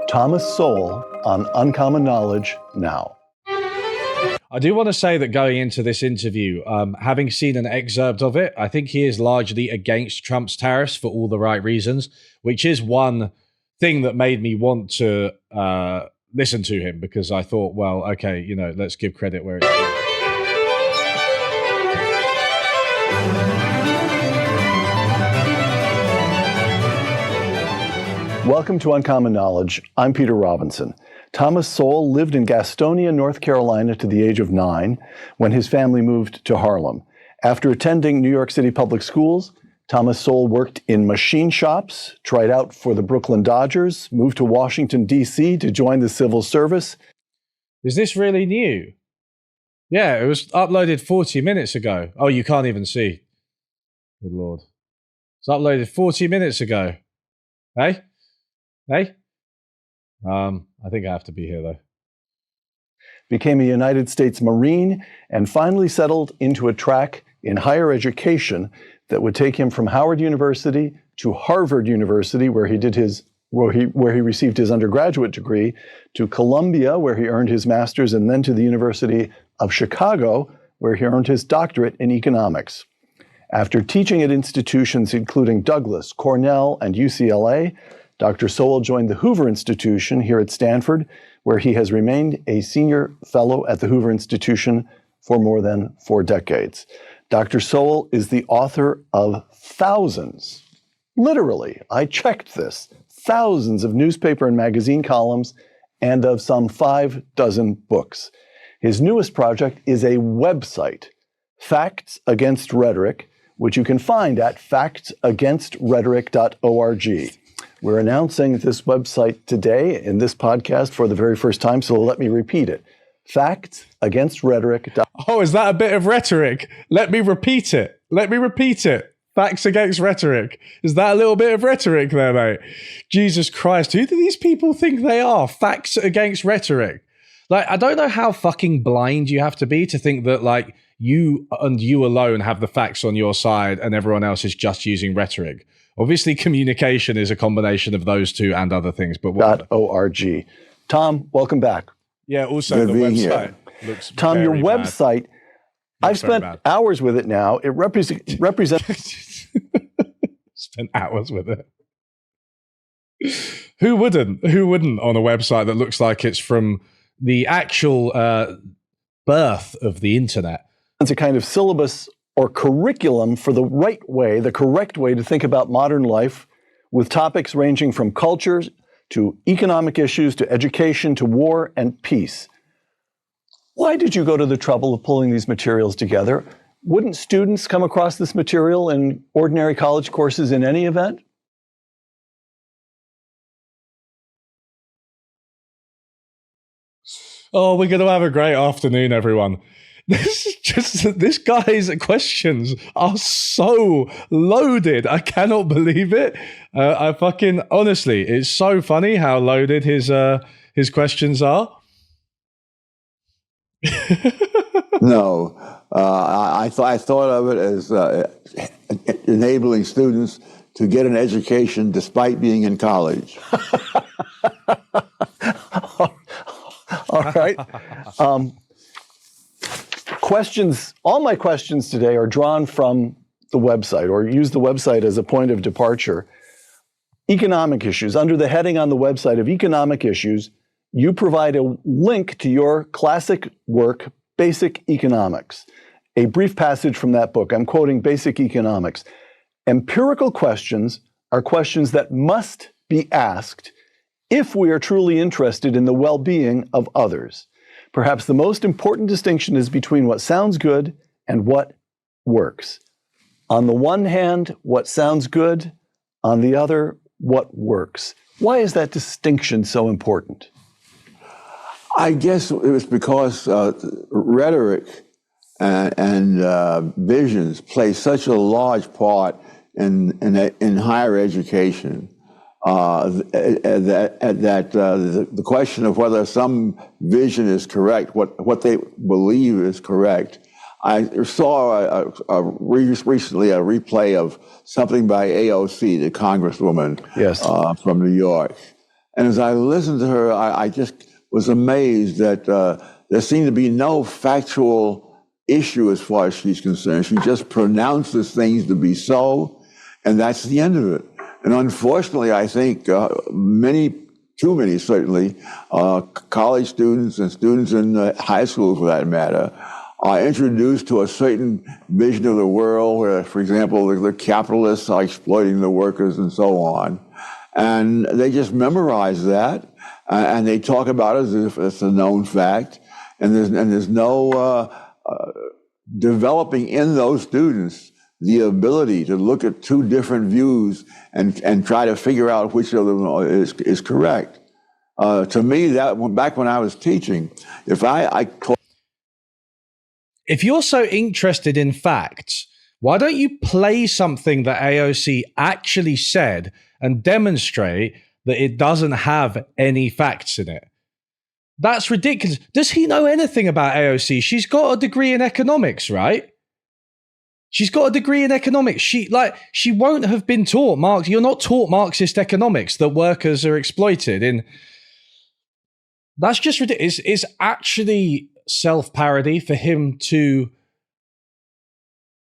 Thomas Sowell on Uncommon Knowledge now. I do want to say that going into this interview, having seen an excerpt of it, I think he is largely against Trump's tariffs for all the right reasons, which is one thing that made me want to listen to him, because I thought, well, okay, let's give credit where it's due. Welcome to Uncommon Knowledge. I'm Peter Robinson. Thomas Sowell lived in Gastonia, North Carolina to the age of 9 when his family moved to Harlem. After attending New York City public schools, Thomas Sowell worked in machine shops, tried out for the Brooklyn Dodgers, moved to Washington, D.C. to join the civil service. Is this really new? Yeah, it was uploaded 40 minutes ago. Oh, you can't even see. Good Lord. It's uploaded 40 minutes ago. Hey? I think I have to be here, though. Became a United States Marine and finally settled into a track in higher education that would take him from Howard University to Harvard University, where he received his undergraduate degree, to Columbia, where he earned his master's, and then to the University of Chicago, where he earned his doctorate in economics. After teaching at institutions including Douglas, Cornell, and UCLA, Dr. Sowell joined the Hoover Institution here at Stanford, where he has remained a senior fellow at the Hoover Institution for more than 4 decades. Dr. Sowell is the author of thousands, literally, I checked this, thousands of newspaper and magazine columns and of some 6 books. His newest project is a website, Facts Against Rhetoric, which you can find at factsagainstrhetoric.org. We're announcing this website today in this podcast for the very first time, so let me repeat it. Factsagainstrhetoric. Oh, is that a bit of rhetoric? Let me repeat it. Facts Against Rhetoric. Is that a little bit of rhetoric there, mate? Jesus Christ, who do these people think they are? Facts Against Rhetoric. Like, I don't know how fucking blind you have to be to think that, like, you and you alone have the facts on your side and everyone else is just using rhetoric. Obviously, communication is a combination of those two and other things. But .org. Tom, welcome back. Yeah, also the website looks Tom, your website, I've spent hours with it now. It represents... Spent hours with it. Who wouldn't on a website that looks like it's from the actual birth of the internet? It's a kind of syllabus or curriculum for the correct way to think about modern life, with topics ranging from cultures to economic issues to education to war and peace. Why did you go to the trouble of pulling these materials together? Wouldn't students come across this material in ordinary college courses in any event? Oh, we're going to have a great afternoon, everyone. This guy's questions are so loaded. I cannot believe it. Honestly, it's so funny how loaded his questions are. No, I thought of it as enabling students to get an education despite being in college. All right. All my questions today are drawn from the website, or use the website as a point of departure. Economic issues. Under the heading on the website of economic issues, you provide a link to your classic work, Basic Economics. A brief passage from that book. I'm quoting Basic Economics. Empirical questions are questions that must be asked if we are truly interested in the well-being of others. Perhaps the most important distinction is between what sounds good and what works. On the one hand, what sounds good. On the other, what works. Why is that distinction so important? I guess it was because rhetoric and visions play such a large part in higher education. The question of whether some vision is correct, what they believe is correct. I saw recently a replay of something by AOC, the Congresswoman yes. From New York. And as I listened to her, I just was amazed that there seemed to be no factual issue as far as she's concerned. She just pronounces things to be so, and that's the end of it. And unfortunately, I think too many certainly, college students and students in high school for that matter, are introduced to a certain vision of the world where, for example, the capitalists are exploiting the workers and so on. And they just memorize that, and they talk about it as if it's a known fact. And there's no developing in those students the ability to look at two different views and try to figure out which of them is correct. To me, that back when I was teaching, if you're so interested in facts, why don't you play something that AOC actually said and demonstrate that it doesn't have any facts in it? That's ridiculous. Does he know anything about AOC? She's got a degree in economics, right? She's got a degree in economics. She won't have been taught Marx. You're not taught Marxist economics, that workers are exploited. That's just ridiculous. It's actually self-parody for him to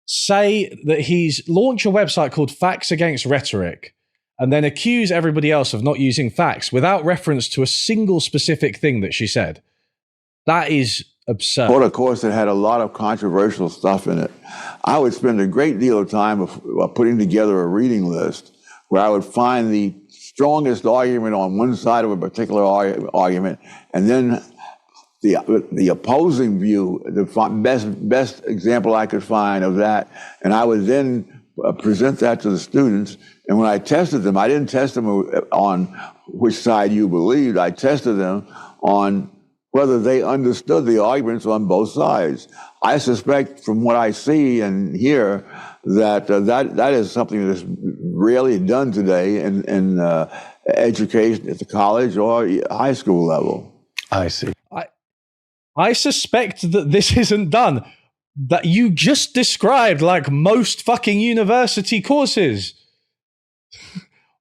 say that he's launched a website called Facts Against Rhetoric and then accuse everybody else of not using facts without reference to a single specific thing that she said. That is absurd. But of course, it had a lot of controversial stuff in it. I would spend a great deal of time putting together a reading list where I would find the strongest argument on one side of a particular argument, and then the opposing view, the best example I could find of that, and I would then present that to the students. And when I tested them, I didn't test them on which side you believed. I tested them on whether they understood the arguments on both sides. I suspect from what I see and hear that that is something that's rarely done today in education at the college or high school level. I see. I suspect that this isn't done. That you just described like most fucking university courses.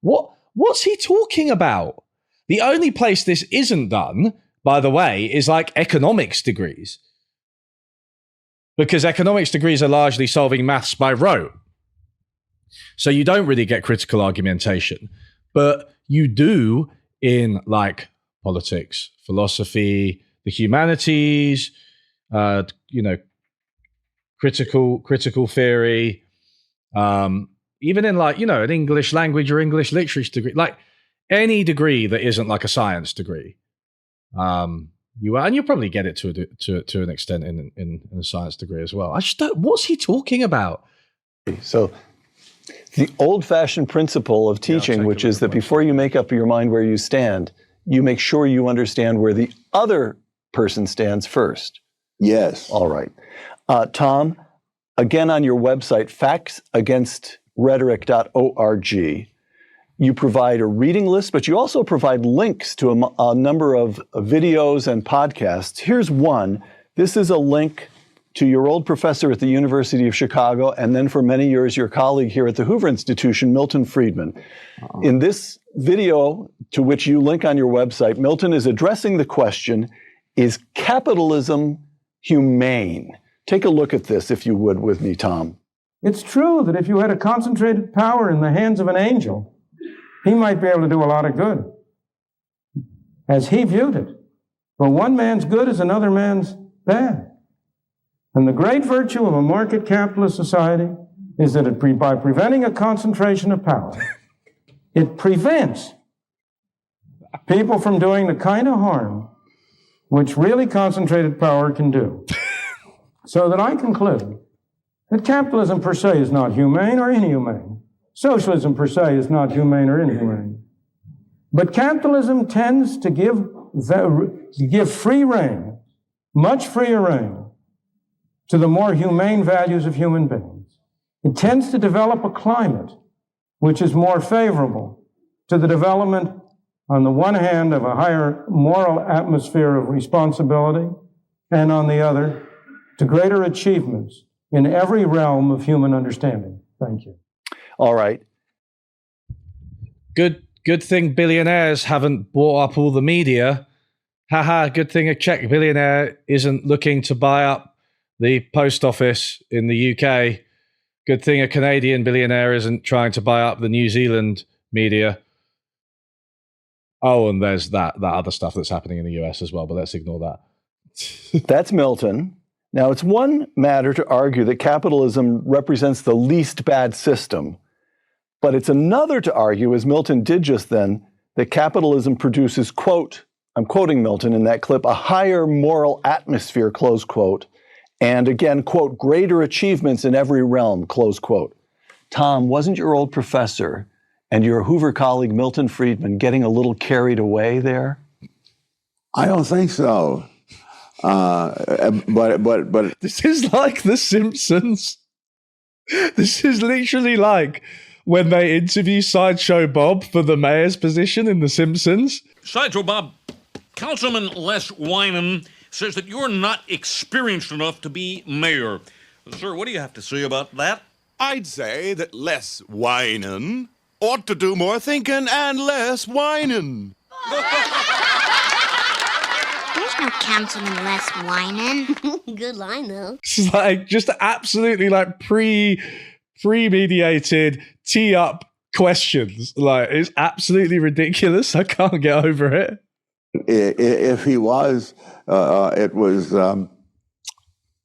What's he talking about? The only place this isn't done, by the way, is like economics degrees. Because economics degrees are largely solving maths by rote. So you don't really get critical argumentation. But you do in like politics, philosophy, the humanities, critical theory, even in like, an English language or English literature degree, like any degree that isn't like a science degree. You'll probably get it to an extent in a science degree as well. I just don't, what's he talking about? So the old-fashioned principle of teaching, which is that before you make up your mind where you stand, you make sure you understand where the other person stands first. Yes. All right. Tom, again on your website, factsagainstrhetoric.org, you provide a reading list, but you also provide links to a number of videos and podcasts. Here's one. This is a link to your old professor at the University of Chicago, and then for many years, your colleague here at the Hoover Institution, Milton Friedman. In this video, to which you link on your website, Milton is addressing the question, is capitalism humane? Take a look at this, if you would, with me, Tom. It's true that if you had a concentrated power in the hands of an angel, he might be able to do a lot of good, as he viewed it. But one man's good is another man's bad. And the great virtue of a market capitalist society is that by preventing a concentration of power, it prevents people from doing the kind of harm which really concentrated power can do. So that I conclude that capitalism per se is not humane or inhumane. Socialism per se is not humane or inhumane. But capitalism tends to give free rein, much freer rein, to the more humane values of human beings. It tends to develop a climate which is more favorable to the development, on the one hand, of a higher moral atmosphere of responsibility, and on the other, to greater achievements in every realm of human understanding. Thank you. All right. Good good thing billionaires haven't bought up all the media. Haha, good thing a Czech billionaire isn't looking to buy up the post office in the UK. Good thing a Canadian billionaire isn't trying to buy up the New Zealand media. Oh, and there's that other stuff that's happening in the US as well, but let's ignore that. That's Milton. Now, it's one matter to argue that capitalism represents the least bad system, but it's another to argue, as Milton did just then, that capitalism produces, quote, I'm quoting Milton in that clip, a higher moral atmosphere, close quote, and again, quote, greater achievements in every realm, close quote. Tom, wasn't your old professor and your Hoover colleague Milton Friedman getting a little carried away there? I don't think so. But This is like The Simpsons. This is literally like when they interview Sideshow Bob for the mayor's position in The Simpsons. Sideshow Bob, Councilman Les Winan says that you're not experienced enough to be mayor. Sir, what do you have to say about that? I'd say that Les Winan ought to do more thinking and less whining. There's no Councilman Les Winan. Good line, though. It's like just absolutely like pre-mediated tee-up questions. Like, it's absolutely ridiculous. I can't get over it. if he was, it was the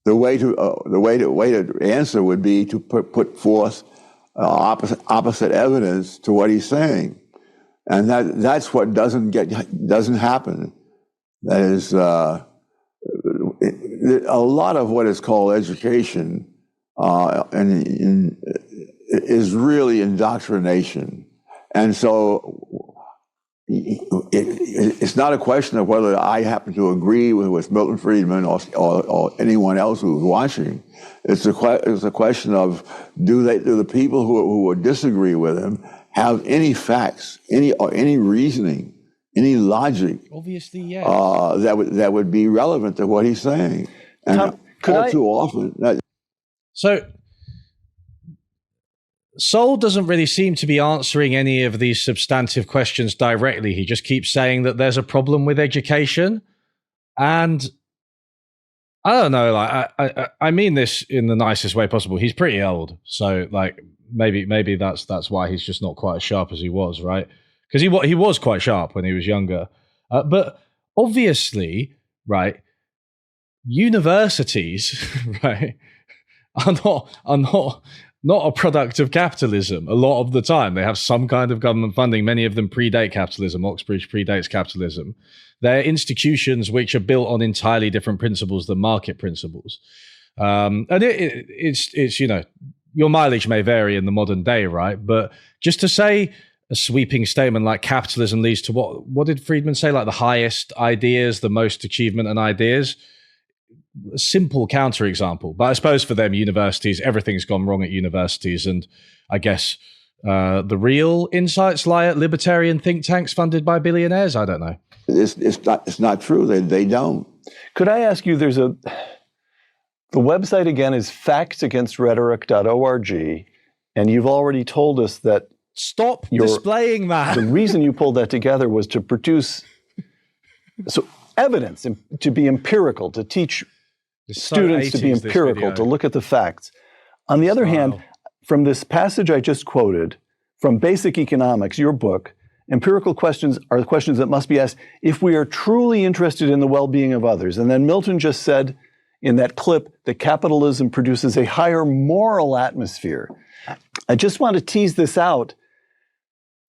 way to answer would be to put forth opposite evidence to what he's saying, and that's what doesn't happen. That is a lot of what is called education, is really indoctrination, and so it's not a question of whether I happen to agree with Milton Friedman or anyone else who's watching. It's a question of do the people who would disagree with him have any facts, any reasoning, any logic? Obviously, yes. That would be relevant to what he's saying. And Tom, too often. So Sowell doesn't really seem to be answering any of these substantive questions directly. He just keeps saying that there's a problem with education. And I don't know, like I mean this in the nicest way possible. He's pretty old. So like maybe that's why he's just not quite as sharp as he was, right? Because he was quite sharp when he was younger. But obviously, right, universities, right, are not a product of capitalism. A lot of the time, they have some kind of government funding. Many of them predate capitalism. Oxbridge predates capitalism. They're institutions which are built on entirely different principles than market principles. And it's your mileage may vary in the modern day, right? But just to say a sweeping statement like capitalism leads to what did Friedman say? Like the highest ideas, the most achievement and ideas. A simple counterexample, but I suppose for them, universities, everything's gone wrong at universities, and I guess the real insights lie at libertarian think tanks funded by billionaires. I don't know. It's not true. They don't. Could I ask you? The website again is factsagainstrhetoric.org, and you've already told us that. Stop displaying that. The reason you pulled that together was to produce evidence, to be empirical, to teach students to be empirical, to look at the facts. On the other hand, from this passage I just quoted, from Basic Economics, your book, empirical questions are the questions that must be asked if we are truly interested in the well-being of others. And then Milton just said in that clip that capitalism produces a higher moral atmosphere. I just want to tease this out,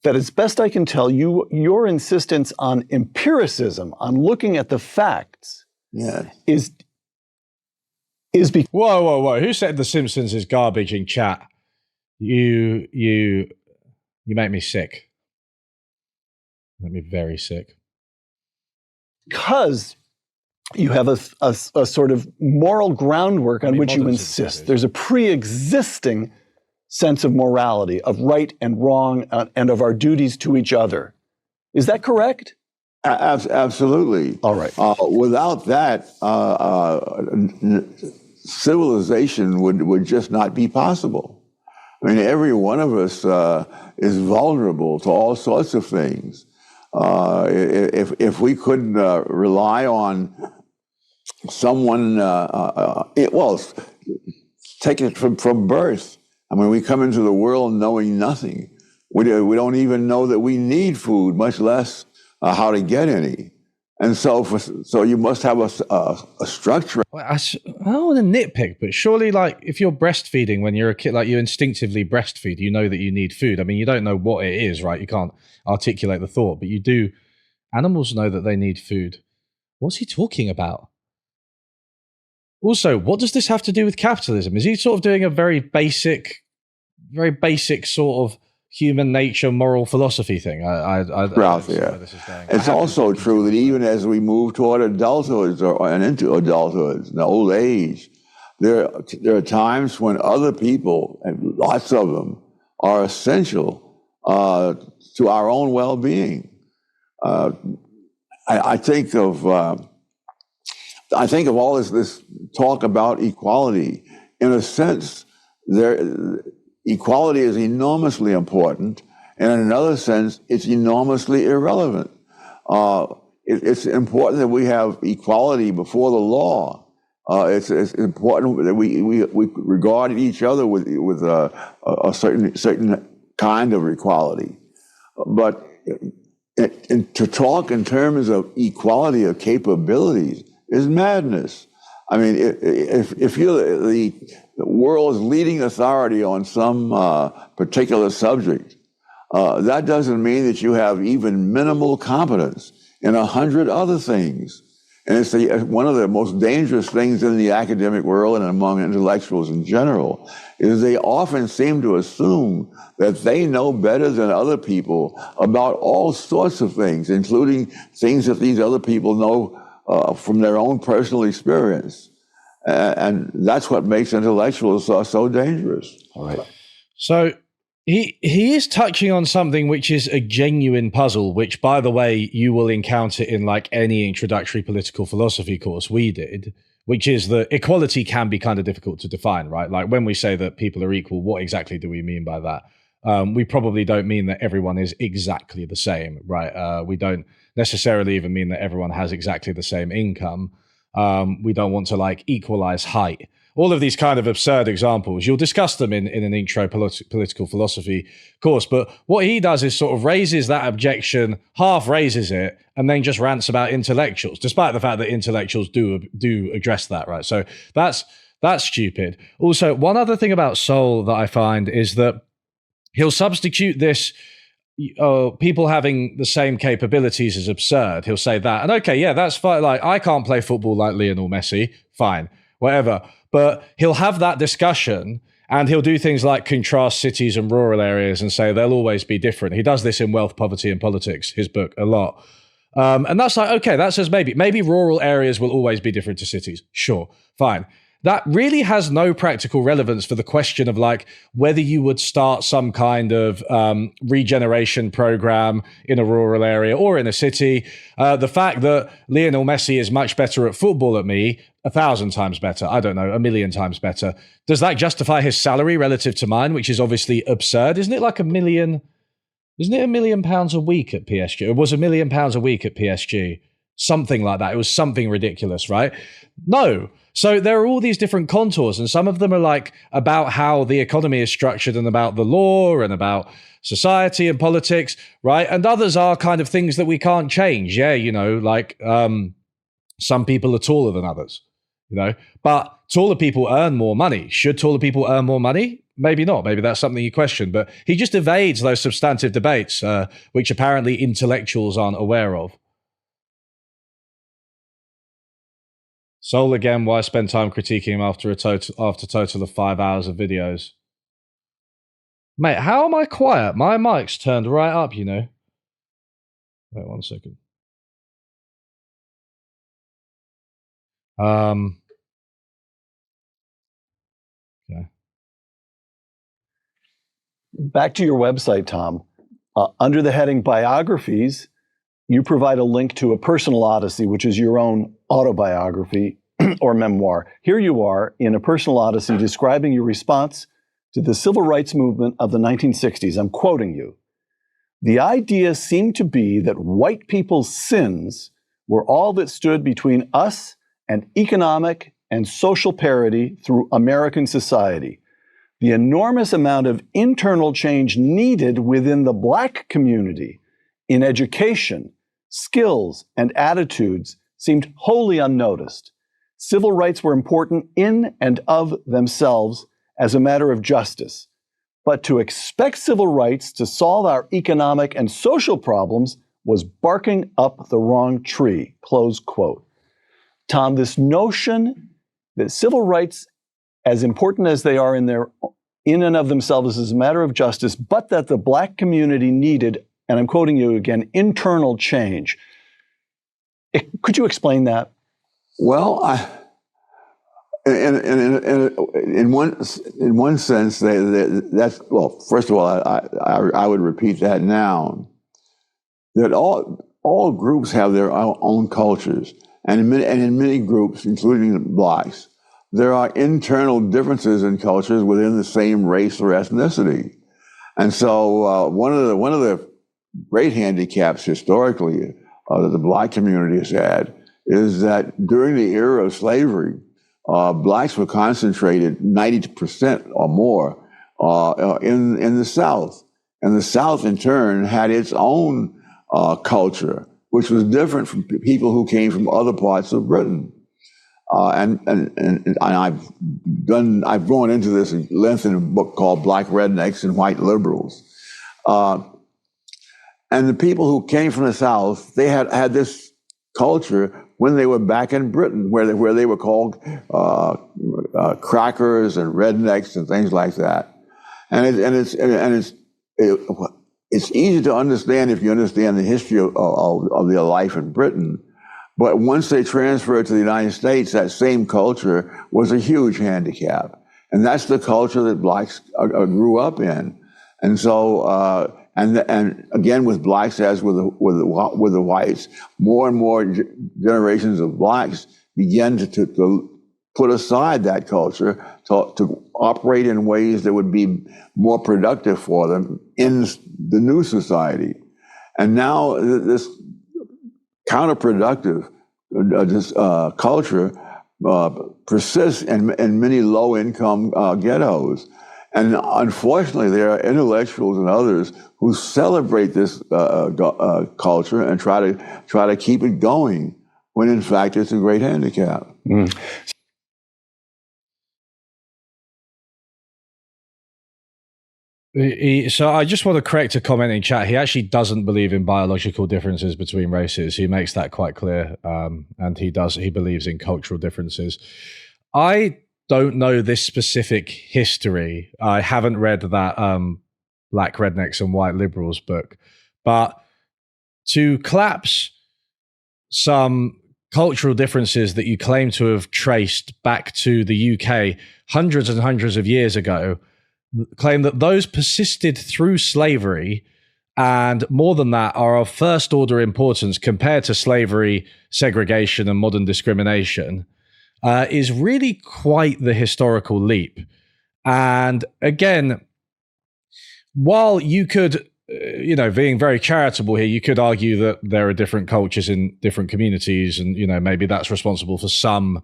that as best I can tell, your insistence on empiricism, on looking at the facts, is Whoa. Who said The Simpsons is garbage in chat? You make me sick. Make me very sick. Because you have a sort of moral groundwork on which you insist. There's a pre-existing sense of morality, of right and wrong, and of our duties to each other. Is that correct? Absolutely. All right. Without that, civilization would just not be possible. I mean, every one of us is vulnerable to all sorts of things. If we couldn't rely on someone, take it from birth. I mean, we come into the world knowing nothing. We don't even know that we need food, much less how to get any. And so you must have a structure. Well, I don't want to nitpick, but surely, like, if you're breastfeeding when you're a kid, like, you instinctively breastfeed, you know that you need food. I mean, you don't know what it is, right? You can't articulate the thought, but you do. Animals know that they need food. What's he talking about? Also, what does this have to do with capitalism? Is he sort of doing a very basic sort of human nature, moral philosophy thing? Ralph, yeah. It's also true that even as we move toward adulthood and into adulthood and old age, there are times when other people, and lots of them, are essential to our own well-being. I think of all this talk about equality. In a sense, equality is enormously important, and in another sense, it's enormously irrelevant. It's important that we have equality before the law. It's important that we regard each other with a certain kind of equality. But to talk in terms of equality of capabilities is madness. I mean, if you're the world's leading authority on some particular subject, that doesn't mean that you have even minimal competence in 100 other things. And it's one of the most dangerous things in the academic world and among intellectuals in general is they often seem to assume that they know better than other people about all sorts of things, including things that these other people know from their own personal experience. And that's what makes intellectuals so dangerous. All right. So he is touching on something which is a genuine puzzle, which, by the way, you will encounter in like any introductory political philosophy course we did, which is that equality can be kind of difficult to define, right? Like when we say that people are equal, what exactly do we mean by that? We probably don't mean that everyone is exactly the same, right? We don't necessarily even mean that everyone has exactly the same income. We don't want to like equalize height. All of these kind of absurd examples, you'll discuss them in an intro political philosophy course. But what he does is sort of raises that objection, half raises it, and then just rants about intellectuals, despite the fact that intellectuals do address that, right? So that's stupid. Also, one other thing about Sowell that I find is that he'll substitute this people having the same capabilities is absurd. He'll say that. And okay, yeah, that's fine. Like, I can't play football like Lionel Messi. Fine, whatever. But he'll have that discussion and he'll do things like contrast cities and rural areas and say they'll always be different. He does this in Wealth, Poverty and Politics, his book, a lot. And that's like, okay, that says maybe rural areas will always be different to cities. Sure, fine. That really has no practical relevance for the question of like whether you would start some kind of regeneration program in a rural area or in a city. The fact that Lionel Messi is much better at football than me, 1,000 times better, I don't know, 1,000,000 times better. Does that justify his salary relative to mine, which is obviously absurd? Isn't it like £1 million? Isn't it £1 million a week at PSG? It was £1 million a week at PSG. Something like that. It was something ridiculous, right? No. So there are all these different contours, and some of them are like about how the economy is structured and about the law and about society and politics, right? And others are kind of things that we can't change. Yeah, you know, like some people are taller than others, you know, but taller people earn more money. Should taller people earn more money? Maybe not. Maybe that's something you question, but he just evades those substantive debates, which apparently intellectuals aren't aware of. Sowell again, why spend time critiquing him after a total of 5 hours of videos? Mate, how am I quiet? My mic's turned right up, you know. Wait 1 second. Okay. Back to your website, Tom. Under the heading Biographies, you provide a link to a personal odyssey, which is your own autobiography or memoir. Here you are in a personal odyssey describing your response to the civil rights movement of the 1960s. I'm quoting you. The idea seemed to be that white people's sins were all that stood between us and economic and social parity through American society. The enormous amount of internal change needed within the Black community in education, skills, and attitudes seemed wholly unnoticed. Civil rights were important in and of themselves as a matter of justice. But to expect civil rights to solve our economic and social problems was barking up the wrong tree, close quote. Tom, this notion that civil rights, as important as they are in and of themselves as a matter of justice, but that the Black community needed, and I'm quoting you again, internal change. Could you explain that? Well, in one sense, that's, well, first of all, I would repeat that now, that all groups have their own cultures, and in many groups, including the Blacks, there are internal differences in cultures within the same race or ethnicity. And so one of the great handicaps historically that the Black community has had is that during the era of slavery, Blacks were concentrated 90% or more in the South. And the South, in turn, had its own culture, which was different from people who came from other parts of Britain. And I've gone into this at length in a book called Black Rednecks and White Liberals. And the people who came from the South, they had this culture when they were back in Britain, where they were called crackers and rednecks and things like that. And it's easy to understand if you understand the history of their life in Britain. But once they transferred to the United States, that same culture was a huge handicap. And that's the culture that Blacks grew up in. And so, and again, with Blacks as with the whites, more and more generations of Blacks began to put aside that culture to operate in ways that would be more productive for them in the new society. And now this counterproductive culture persists in many low-income ghettos. And unfortunately, there are intellectuals and others who celebrate this culture and try to keep it going, when in fact it's a great handicap. Mm. So I just want to correct a comment in chat. He actually doesn't believe in biological differences between races. He makes that quite clear, and he believes in cultural differences. I don't know this specific history. I haven't read that Black Rednecks and White Liberals book, but to collapse some cultural differences that you claim to have traced back to the UK hundreds and hundreds of years ago, claim that those persisted through slavery, and more than that, are of first order importance compared to slavery, segregation, and modern discrimination, is really quite the historical leap. And again, while you could, being very charitable here, you could argue that there are different cultures in different communities, and, maybe that's responsible for some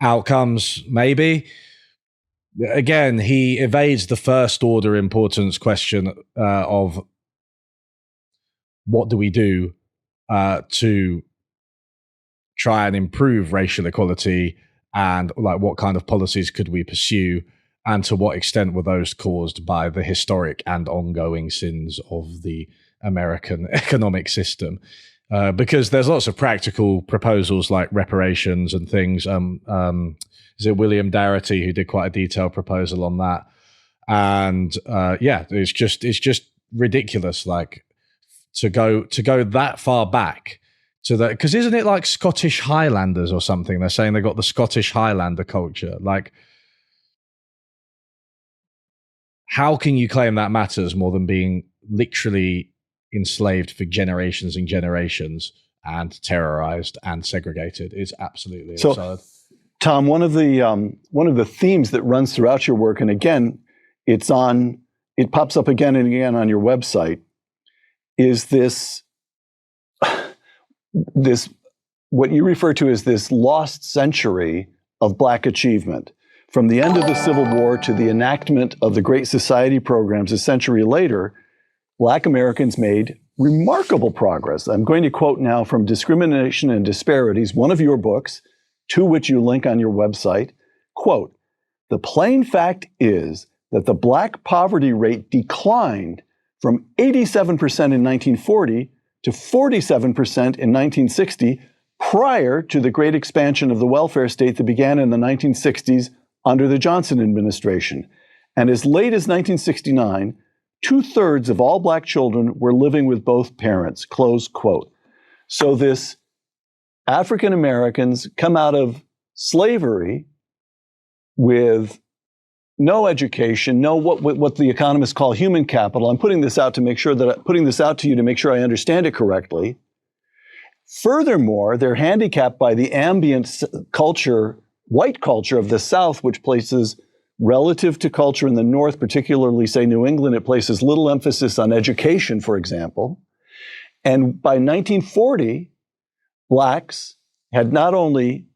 outcomes, maybe. Again, he evades the first order importance question of what do we do to try and improve racial equality, and like what kind of policies could we pursue, and to what extent were those caused by the historic and ongoing sins of the American economic system. Because there's lots of practical proposals like reparations and things. Is it William Darity who did quite a detailed proposal on that? And it's just ridiculous, like to go that far back to that, because isn't it like Scottish Highlanders or something? They're saying they got the Scottish Highlander culture. Like, how can you claim that matters more than being literally enslaved for generations and generations and terrorized and segregated? It's absolutely absurd. Tom, one of the themes that runs throughout your work, and again, it pops up again and again on your website, is this what you refer to as this lost century of Black achievement. From the end of the Civil War to the enactment of the Great Society programs a century later, Black Americans made remarkable progress. I'm going to quote now from Discrimination and Disparities, one of your books, to which you link on your website. Quote, "The plain fact is that the Black poverty rate declined from 87% in 1940 to 47% in 1960, prior to the great expansion of the welfare state that began in the 1960s under the Johnson administration. And as late as 1969, 2/3 of all Black children were living with both parents," close quote. So this African Americans come out of slavery with no education, no what the economists call human capital. I'm putting this out to you to make sure I understand it correctly. Furthermore, they're handicapped by the ambient culture, white culture of the South, which places, relative to culture in the North, particularly, say, New England, it places little emphasis on education, for example. And by 1940, Blacks had not only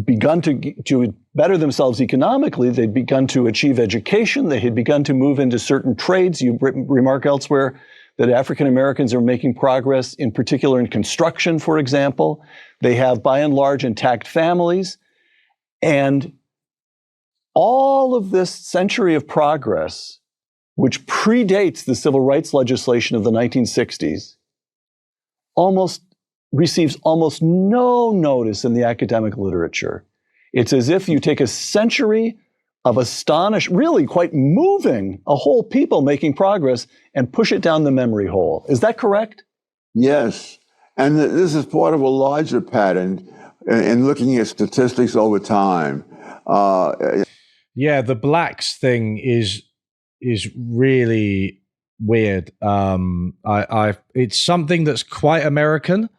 begun to better themselves economically, they'd begun to achieve education, they had begun to move into certain trades. You remark elsewhere that African Americans are making progress, in particular in construction, for example. They have, by and large, intact families. And all of this century of progress, which predates the civil rights legislation of the 1960s, receives almost no notice in the academic literature. It's as if you take a century of really quite moving, a whole people making progress, and push it down the memory hole. Is that correct? Yes. And this is part of a larger pattern in looking at statistics over time. Yeah, the Blacks thing is really weird. It's something that's quite American.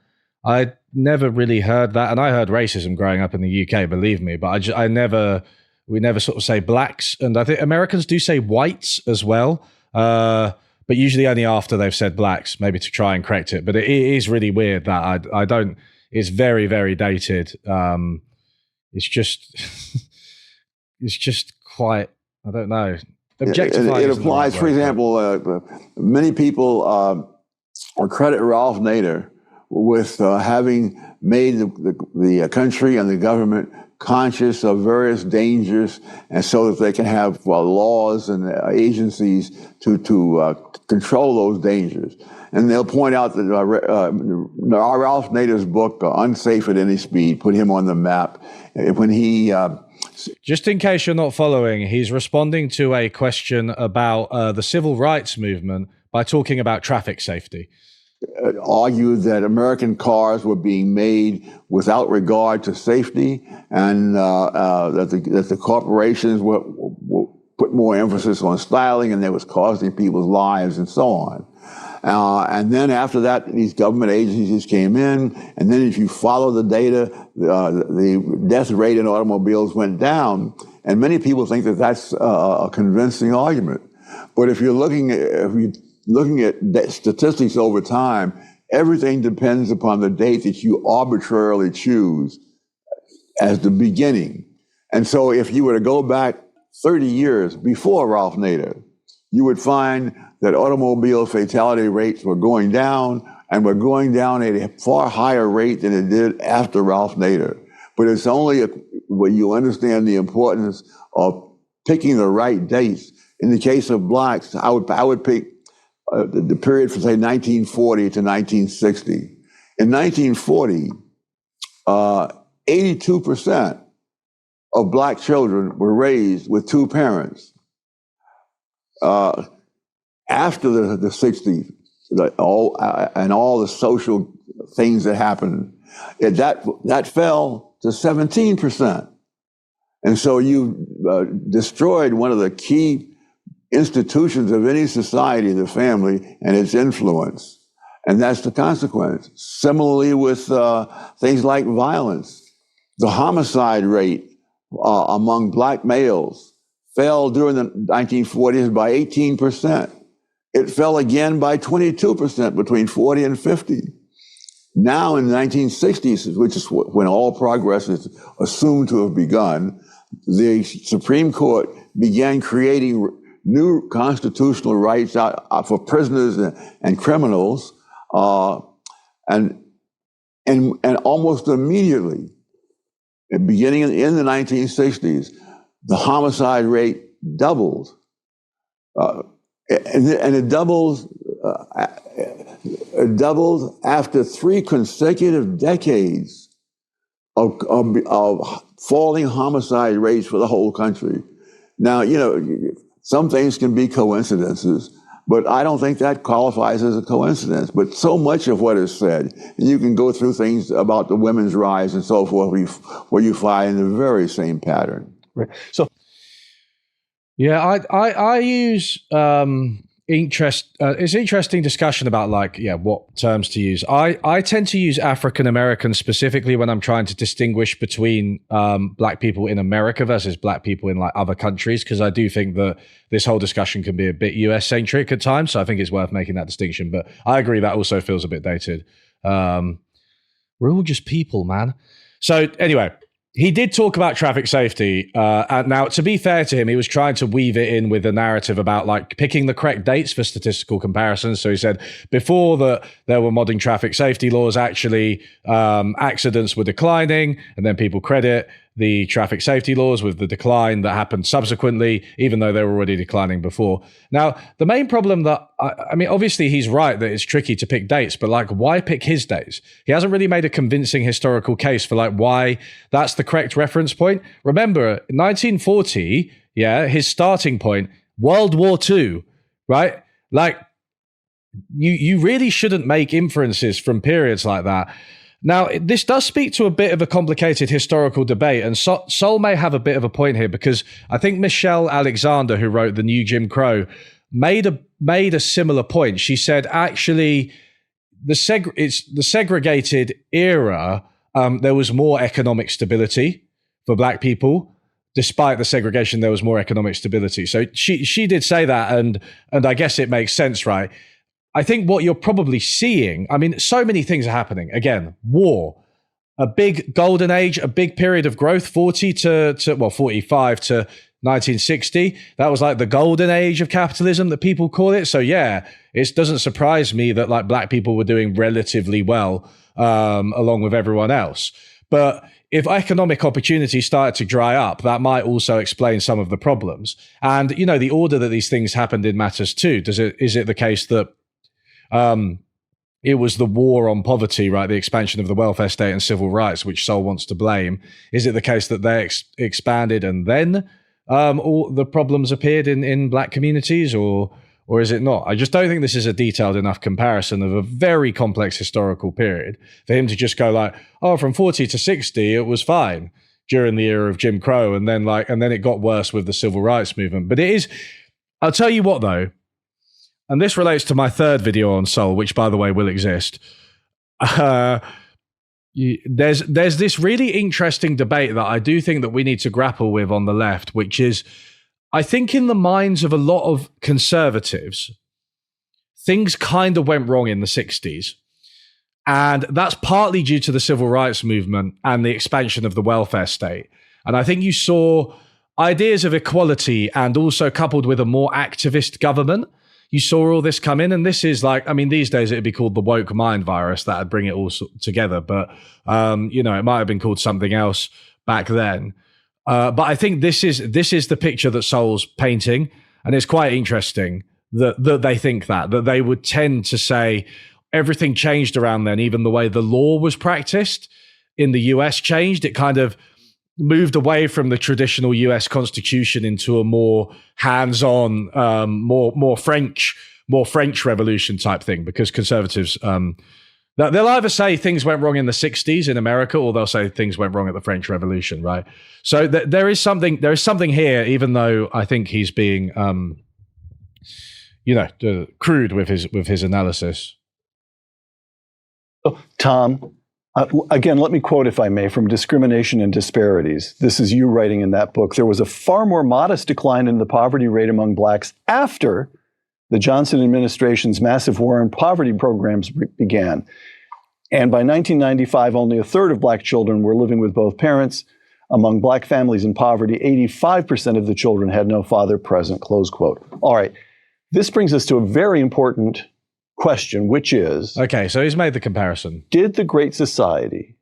I never really heard that, and I heard racism growing up in the UK, believe me, but we never sort of say Blacks, and I think Americans do say whites as well, but usually only after they've said Blacks, maybe to try and correct it. But it is really weird that I don't. It's very, very dated. It's just quite. I don't know. Objectifying. It applies. For example, many people credit Ralph Nader with having made the country and the government conscious of various dangers, and so that they can have laws and agencies to control those dangers. And they'll point out that Ralph Nader's book, Unsafe at Any Speed, put him on the map. When he... Just in case you're not following, he's responding to a question about the civil rights movement by talking about traffic safety. Argued that American cars were being made without regard to safety, and that the corporations were put more emphasis on styling, and that was costing people's lives and so on. And then after that, these government agencies came in, and then if you follow the data, the death rate in automobiles went down, and many people think that that's a convincing argument. But if you're looking at statistics over time, everything depends upon the date that you arbitrarily choose as the beginning. And so if you were to go back 30 years before Ralph Nader, you would find that automobile fatality rates were going down, and were going down at a far higher rate than it did after Ralph Nader. But it's only when you understand the importance of picking the right dates. In the case of Blacks, I would pick the period from, say, 1940 to 1960. In 1940, 82% of Black children were raised with two parents. After the 60s, and all the social things that happened, that fell to 17%. And so you destroyed one of the key institutions of any society, the family, and its influence. And that's the consequence. Similarly with things like violence. The homicide rate among black males fell during the 1940s by 18%. It fell again by 22% between 40 and 50. Now in the 1960s, which is when all progress is assumed to have begun, the Supreme Court began creating new constitutional rights for prisoners and criminals, and almost immediately, beginning in the 1960s, the homicide rate doubled, and it doubled after 3 consecutive decades of falling homicide rates for the whole country. Now, some things can be coincidences, but I don't think that qualifies as a coincidence. But so much of what is said, and you can go through things about the women's rise and so forth, where you find the very same pattern. Right. So, yeah, I use it's interesting discussion about what terms to use. I tend to use African American specifically when I'm trying to distinguish between black people in America versus black people in other countries, because I do think that this whole discussion can be a bit US centric at times. So I think it's worth making that distinction. But I agree that also feels a bit dated. We're all just people, man. So anyway, he did talk about traffic safety. And now, to be fair to him, he was trying to weave it in with the narrative about picking the correct dates for statistical comparisons. So he said before that there were modern traffic safety laws, actually accidents were declining, and then people credit the traffic safety laws with the decline that happened subsequently, even though they were already declining before. Now, the main problem that, I mean, obviously he's right that it's tricky to pick dates, but why pick his dates? He hasn't really made a convincing historical case for why that's the correct reference point. Remember, 1940, his starting point, World War II, right? You really shouldn't make inferences from periods like that. Now, this does speak to a bit of a complicated historical debate, and Sowell may have a bit of a point here, because I think Michelle Alexander, who wrote The New Jim Crow, made a similar point. She said, actually, it's the segregated era, there was more economic stability for black people. Despite the segregation, there was more economic stability. So she did say that, and I guess it makes sense, right? I think what you're probably seeing, I mean, so many things are happening. Again, war, a big golden age, a big period of growth, 45 to 1960. That was the golden age of capitalism that people call it. So it doesn't surprise me that black people were doing relatively well along with everyone else. But if economic opportunity started to dry up, that might also explain some of the problems. And, the order that these things happened in matters too. Is it the case that it was the war on poverty, right? The expansion of the welfare state and civil rights, which Sowell wants to blame. Is it the case that they expanded and then all the problems appeared in black communities, or is it not? I just don't think this is a detailed enough comparison of a very complex historical period for him to just go from 40 to 60, it was fine during the era of Jim Crow, and then it got worse with the civil rights movement. But it is, I'll tell you what though, and this relates to my third video on Sowell, which, by the way, will exist. There's this really interesting debate that I do think that we need to grapple with on the left, which is, I think in the minds of a lot of conservatives, things kind of went wrong in the 60s. And that's partly due to the civil rights movement and the expansion of the welfare state. And I think you saw ideas of equality, and also coupled with a more activist government, you saw all this come in, and this is these days it'd be called the woke mind virus that'd bring it all together. But, it might have been called something else back then. But I think this is the picture that Sowell's painting, and it's quite interesting that they think that they would tend to say everything changed around then. Even the way the law was practiced in the US changed. It kind of moved away from the traditional US Constitution into a more hands-on, more French Revolution type thing, because conservatives, they'll either say things went wrong in the 60s in America, or they'll say things went wrong at the French Revolution, right? So there is something here, even though I think he's being, crude with his analysis. Tom, Again, let me quote, if I may, from Discrimination and Disparities. This is you writing in that book. There was a far more modest decline in the poverty rate among blacks after the Johnson administration's massive war on poverty programs began. And by 1995, only a third of black children were living with both parents. Among black families in poverty, 85% of the children had no father present, close quote. All right. This brings us to a very important question, which is... Okay, so he's made the comparison. Did the Great Society,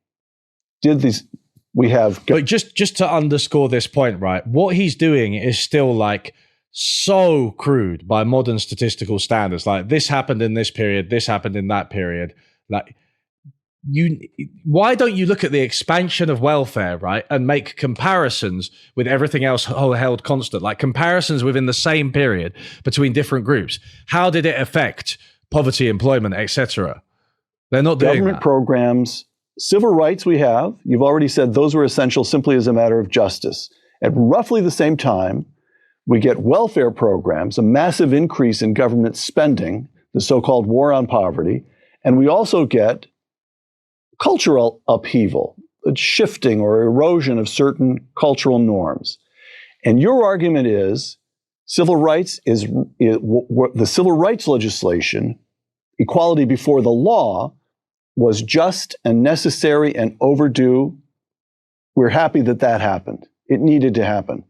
But just to underscore this point, right, what he's doing is still like so crude by modern statistical standards. Like, this happened in this period, this happened in that period. Like, why don't you look at the expansion of welfare, right, and make comparisons with everything else held constant, like comparisons within the same period between different groups? How did it affect poverty, employment, etc.? They're not doing government that. Programs, civil rights you've already said those were essential simply as a matter of justice. At roughly the same time, we get welfare programs, a massive increase in government spending, the so-called war on poverty, and we also get cultural upheaval, a shifting or erosion of certain cultural norms. And your argument is the civil rights legislation, equality before the law, was just and necessary and overdue. We're happy that happened. It needed to happen.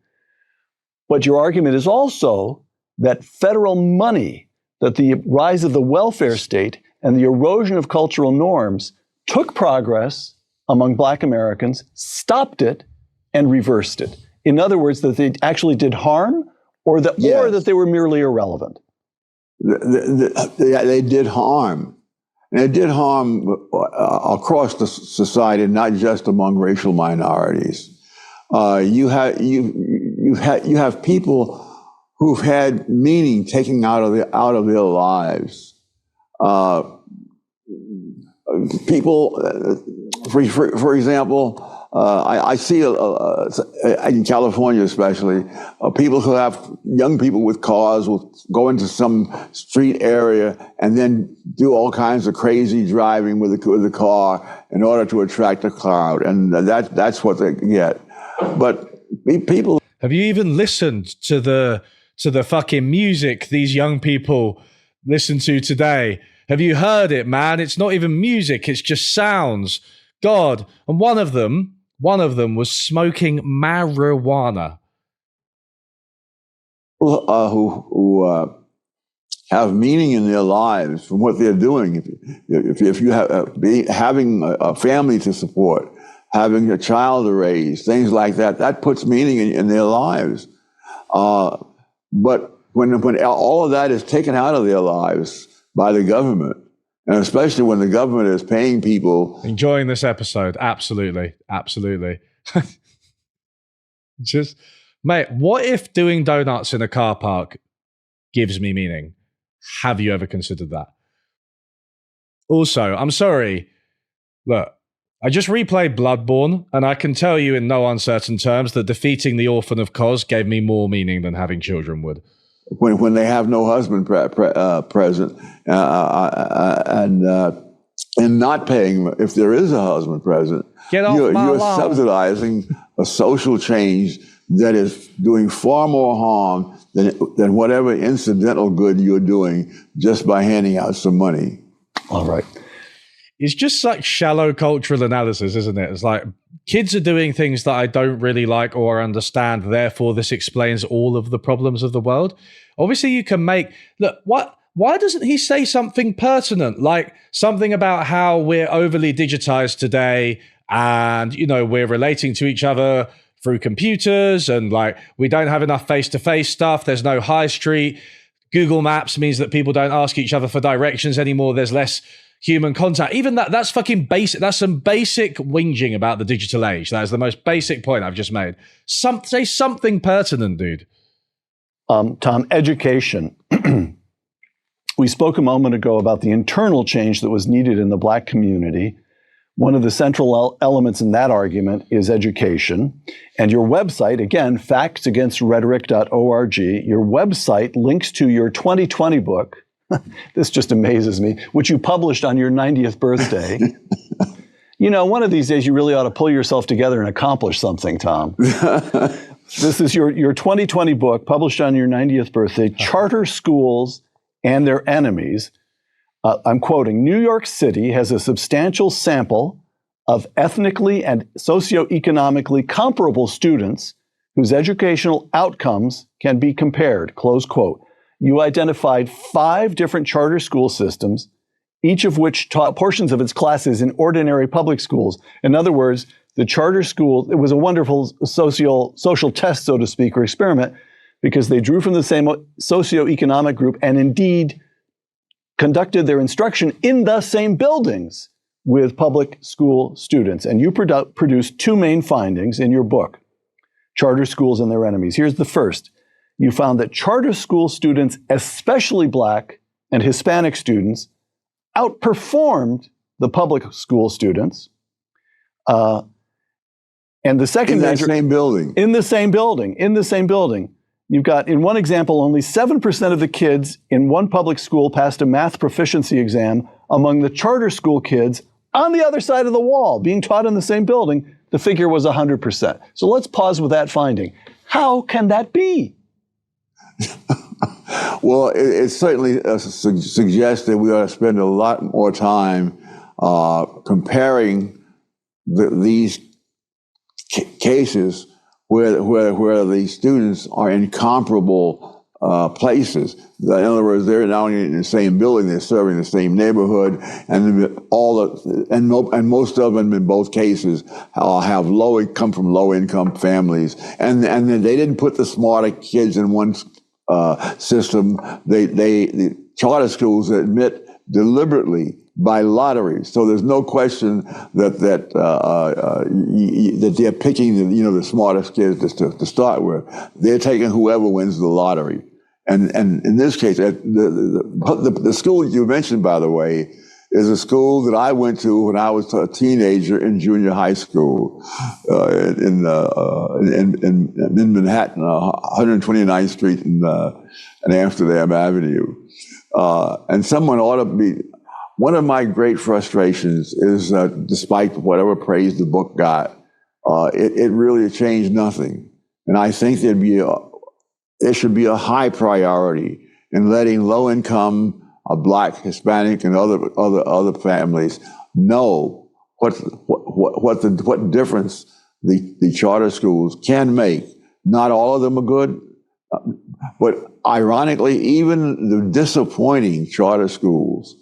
But your argument is also that federal money, that the rise of the welfare state and the erosion of cultural norms took progress among black Americans, stopped it, and reversed it. In other words, that they actually did harm, or that they were merely irrelevant. They did harm. And it did harm across the society, not just among racial minorities. You have people who've had meaning taken out of their lives. People, for example, I see in California especially, people who have young people with cars will go into some street area and then do all kinds of crazy driving with the car in order to attract a crowd, and that's what they get. But people. Have you even listened to the fucking music these young people listen to today? Have you heard it, man? It's not even music, it's just sounds. God. And one of them was smoking marijuana. Who have meaning in their lives from what they're doing. If you have having a family to support, having a child to raise, things like that puts meaning in their lives. But when all of that is taken out of their lives by the government, and especially when the government is paying people. Enjoying this episode. Absolutely. Absolutely. Just, mate, what if doing donuts in a car park gives me meaning? Have you ever considered that? Also, I'm sorry. Look, I just replayed Bloodborne, and I can tell you in no uncertain terms that defeating the Orphan of Kos gave me more meaning than having children would. When they have no husband present, and not paying if there is a husband present, you're subsidizing a social change that is doing far more harm than whatever incidental good you're doing just by handing out some money. All right. It's just like shallow cultural analysis, isn't it? It's like kids are doing things that I don't really like or understand. Therefore, this explains all of the problems of the world. Obviously, you can make... Look, why doesn't he say something pertinent? Like something about how we're overly digitized today and, we're relating to each other through computers and like we don't have enough face-to-face stuff. There's no high street. Google Maps means that people don't ask each other for directions anymore. There's less human contact. Even that's fucking basic. That's some basic whinging about the digital age. That is the most basic point I've just made. Say something pertinent, dude. Tom, education. We spoke a moment ago about the internal change that was needed in the black community. One of the central elements in that argument is education. And your website, again, factsagainstrhetoric.org, your website links to your 2020 book. This just amazes me, which you published on your 90th birthday. You know, one of these days you really ought to pull yourself together and accomplish something, Tom. This is your 2020 book, published on your 90th birthday, Charter Schools and Their Enemies. I'm quoting, New York City has a substantial sample of ethnically and socioeconomically comparable students whose educational outcomes can be compared, close quote. You identified 5 different charter school systems, each of which taught portions of its classes in ordinary public schools. In other words, the charter school, it was a wonderful social test, so to speak, or experiment, because they drew from the same socioeconomic group and indeed conducted their instruction in the same buildings with public school students. And you produced 2 main findings in your book, Charter Schools and Their Enemies. Here's the first. You found that charter school students, especially Black and Hispanic students, outperformed the public school students. And the second in that same building. In the same building. You've got, in one example, only 7% of the kids in one public school passed a math proficiency exam. Among the charter school kids on the other side of the wall, being taught in the same building, the figure was 100%. So let's pause with that finding. How can that be? Well, it certainly suggests that we ought to spend a lot more time comparing these cases where the students are in comparable places. In other words, they're not only in the same building, they're serving the same neighborhood, and most of them in both cases come from low income families, and they didn't put the smarter kids in one system. The charter schools admit deliberately by lottery, so there's no question that they're picking the smartest kids to start with. They're taking whoever wins the lottery, and in this case, the school you mentioned, by the way, is a school that I went to when I was a teenager in junior high school in Manhattan, 129th Street and Amsterdam Avenue. And someone ought to be. One of my great frustrations is, despite whatever praise the book got, it really changed nothing. And I think there should be a high priority in letting low-income, Black, Hispanic, and other families know what difference the charter schools can make. Not all of them are good, but ironically, even the disappointing charter schools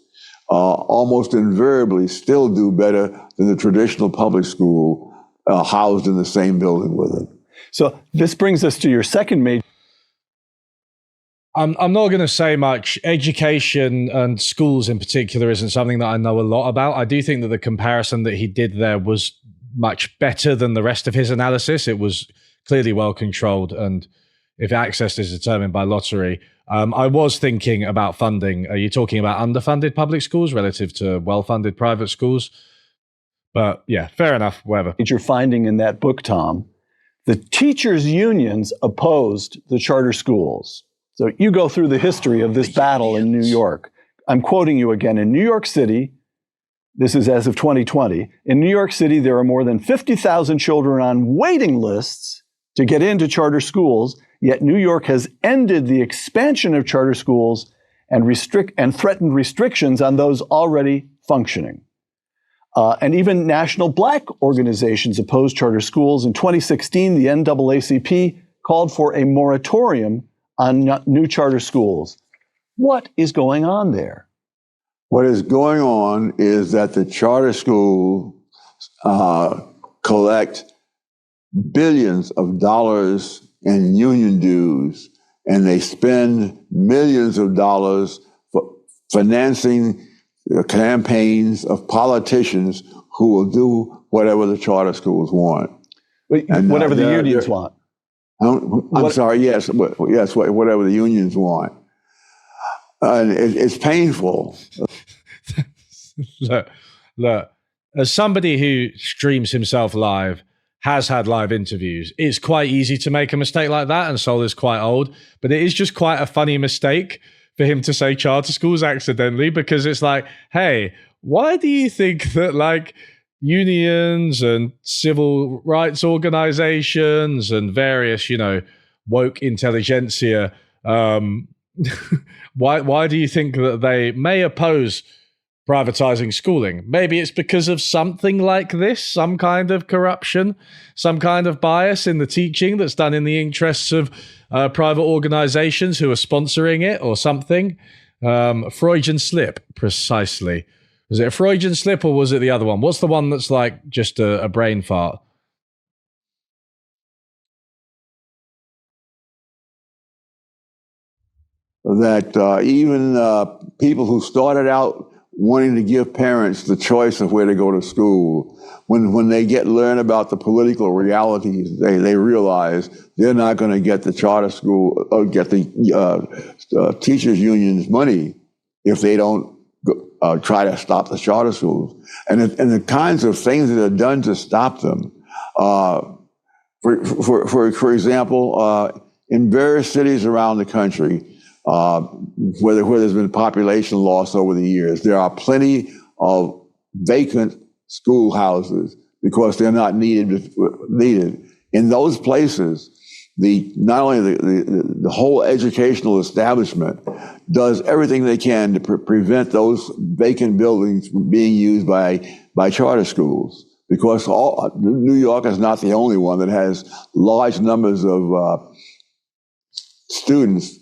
almost invariably still do better than the traditional public school housed in the same building with it. So this brings us to your second major. I'm not going to say much. Education and schools in particular isn't something that I know a lot about. I do think that the comparison that he did there was much better than the rest of his analysis. It was clearly well controlled, and if access is determined by lottery. I was thinking about funding. Are you talking about underfunded public schools relative to well-funded private schools? But yeah, fair enough, whatever. Major finding in that book, Tom, the teachers' unions opposed the charter schools. So you go through the history of this battle in New York. I'm quoting you again. In New York City, this is as of 2020, in New York City, there are more than 50,000 children on waiting lists to get into charter schools, yet New York has ended the expansion of charter schools and threatened restrictions on those already functioning. And even national Black organizations opposed charter schools. In 2016, the NAACP called for a moratorium on new charter schools. What is going on there? What is going on is that the charter schools collect billions of dollars in union dues, and they spend millions of dollars for financing the campaigns of politicians who will do whatever the charter schools want. And whatever the unions want. I'm sorry, yes, whatever the unions want. And it's painful. Look, as somebody who streams himself live, has had live interviews, it's quite easy to make a mistake like that, and Sowell is quite old, but it is just quite a funny mistake for him to say charter schools accidentally, because it's like, hey, why do you think that, like, unions and civil rights organizations and various, woke intelligentsia, why do you think that they may oppose privatizing schooling? Maybe it's because of something like this, some kind of corruption, some kind of bias in the teaching that's done in the interests of private organizations who are sponsoring it or something. Freudian slip, precisely. Was it a Freudian slip or was it the other one? What's the one that's like just a brain fart? That even people who started out wanting to give parents the choice of where to go to school, when they learn about the political realities, they realize they're not going to get the charter school or get the teachers union's money if they don't try to stop the charter schools. And the kinds of things that are done to stop them. For example, in various cities around the country, where there's been population loss over the years, there are plenty of vacant schoolhouses because they're not needed. In those places, not only the whole educational establishment does everything they can to prevent those vacant buildings from being used by charter schools, because New York is not the only one that has large numbers of students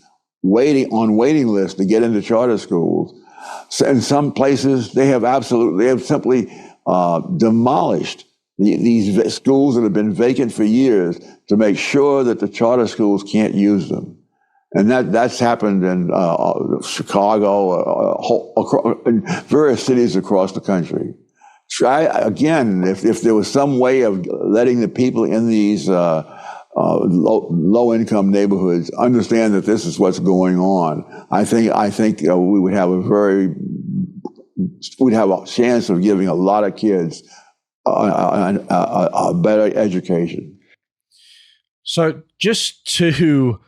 waiting lists to get into charter schools. So in some places, they have simply demolished these schools that have been vacant for years to make sure that the charter schools can't use them. And that's happened in Chicago, in various cities across the country. Try again, if there was some way of letting the people in these low-income neighborhoods understand that this is what's going on, I think we would have a chance of giving a lot of kids a better education. So just to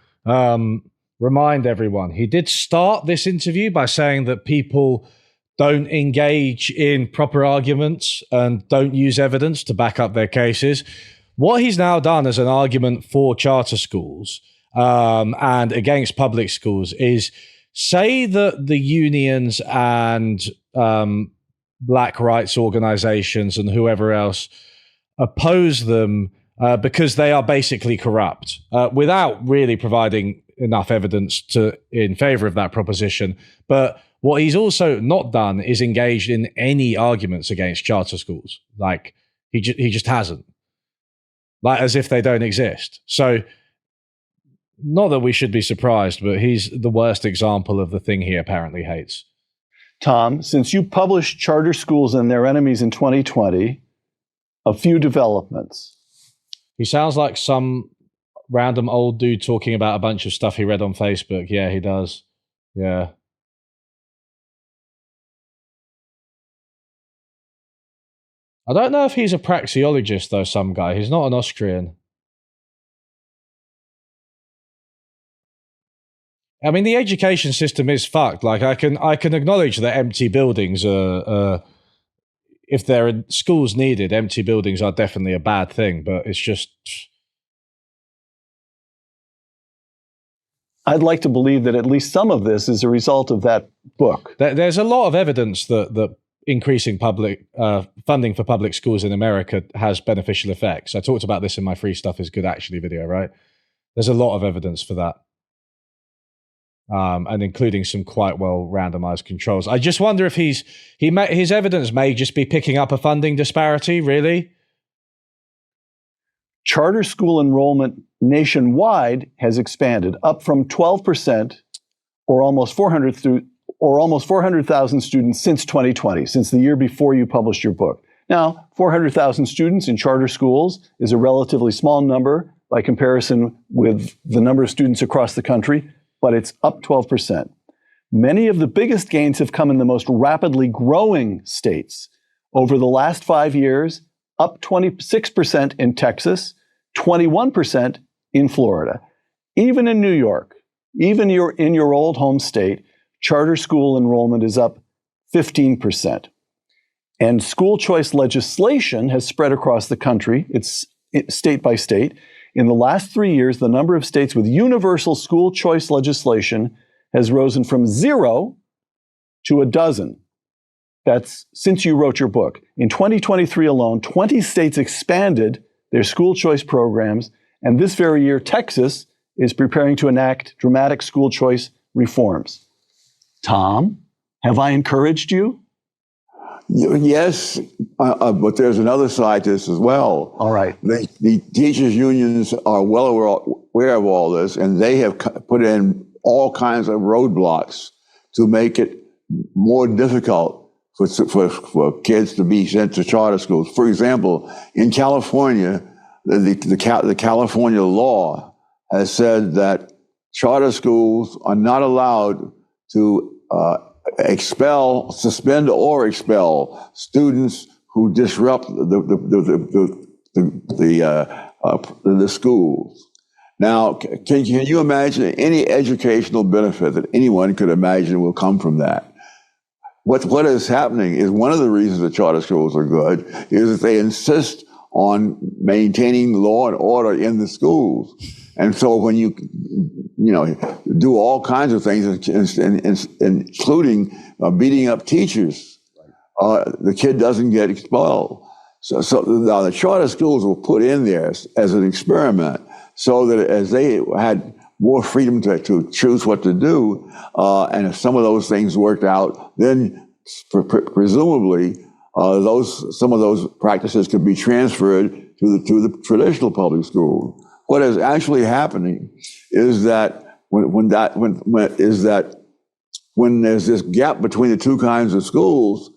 remind everyone, he did start this interview by saying that people don't engage in proper arguments and don't use evidence to back up their cases. What he's now done as an argument for charter schools and against public schools is say that the unions and black rights organizations and whoever else oppose them because they are basically corrupt without really providing enough evidence in favor of that proposition. But what he's also not done is engaged in any arguments against charter schools. Like he just hasn't. Like as if they don't exist. So not that we should be surprised, but he's the worst example of the thing he apparently hates. Tom, since you published Charter Schools and Their Enemies in 2020, a few developments. He sounds like some random old dude talking about a bunch of stuff he read on Facebook. Yeah, he does. Yeah. I don't know if he's a praxeologist, though, some guy. He's not an Austrian. I mean, the education system is fucked. Like, I can acknowledge that empty buildings are, if there are schools needed, empty buildings are definitely a bad thing, but it's just... I'd like to believe that at least some of this is a result of that book. There's a lot of evidence that increasing public funding for public schools in America has beneficial effects. I talked about this in my Free Stuff is Good Actually video, right? There's a lot of evidence for that. And including some quite well randomized controls. I just wonder if his evidence may just be picking up a funding disparity, really. Charter school enrollment nationwide has expanded up from 12% or almost 400,000 students since 2020, since the year before you published your book. Now, 400,000 students in charter schools is a relatively small number by comparison with the number of students across the country, but it's up 12%. Many of the biggest gains have come in the most rapidly growing states. Over the last 5 years, up 26% in Texas, 21% in Florida. Even in New York, even in your old home state, charter school enrollment is up 15%. And school choice legislation has spread across the country. It's state by state. In the last 3 years, the number of states with universal school choice legislation has risen from 0 to 12. That's since you wrote your book. In 2023 alone, 20 states expanded their school choice programs, and this very year, Texas is preparing to enact dramatic school choice reforms. Tom, have I encouraged you? Yes, but there's another side to this as well. All right. The teachers' unions are well aware of all this, and they have put in all kinds of roadblocks to make it more difficult for kids to be sent to charter schools. For example, in California, the California law has said that charter schools are not allowed to suspend or expel students who disrupt the schools. Now, can you imagine any educational benefit that anyone could imagine will come from that? What is happening is one of the reasons that charter schools are good is that they insist on maintaining law and order in the schools. And so when you do all kinds of things, including beating up teachers, the kid doesn't get expelled. So now the charter schools were put in there as an experiment, so that as they had more freedom to choose what to do, and if some of those things worked out, then presumably some of those practices could be transferred to the traditional public school. What is actually happening is that when there's this gap between the two kinds of schools,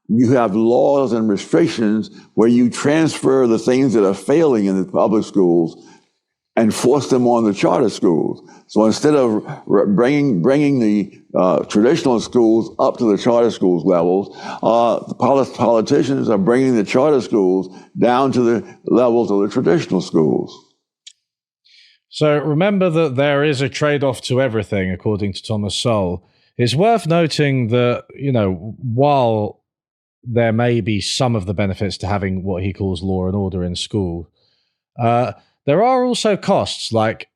you have laws and restrictions where you transfer the things that are failing in the public schools and force them on the charter schools. So instead of bringing the traditional schools up to the charter schools levels, the politicians are bringing the charter schools down to the levels of the traditional schools. So remember that there is a trade-off to everything, according to Thomas Sowell. It's worth noting that, while there may be some of the benefits to having what he calls law and order in school, there are also costs, like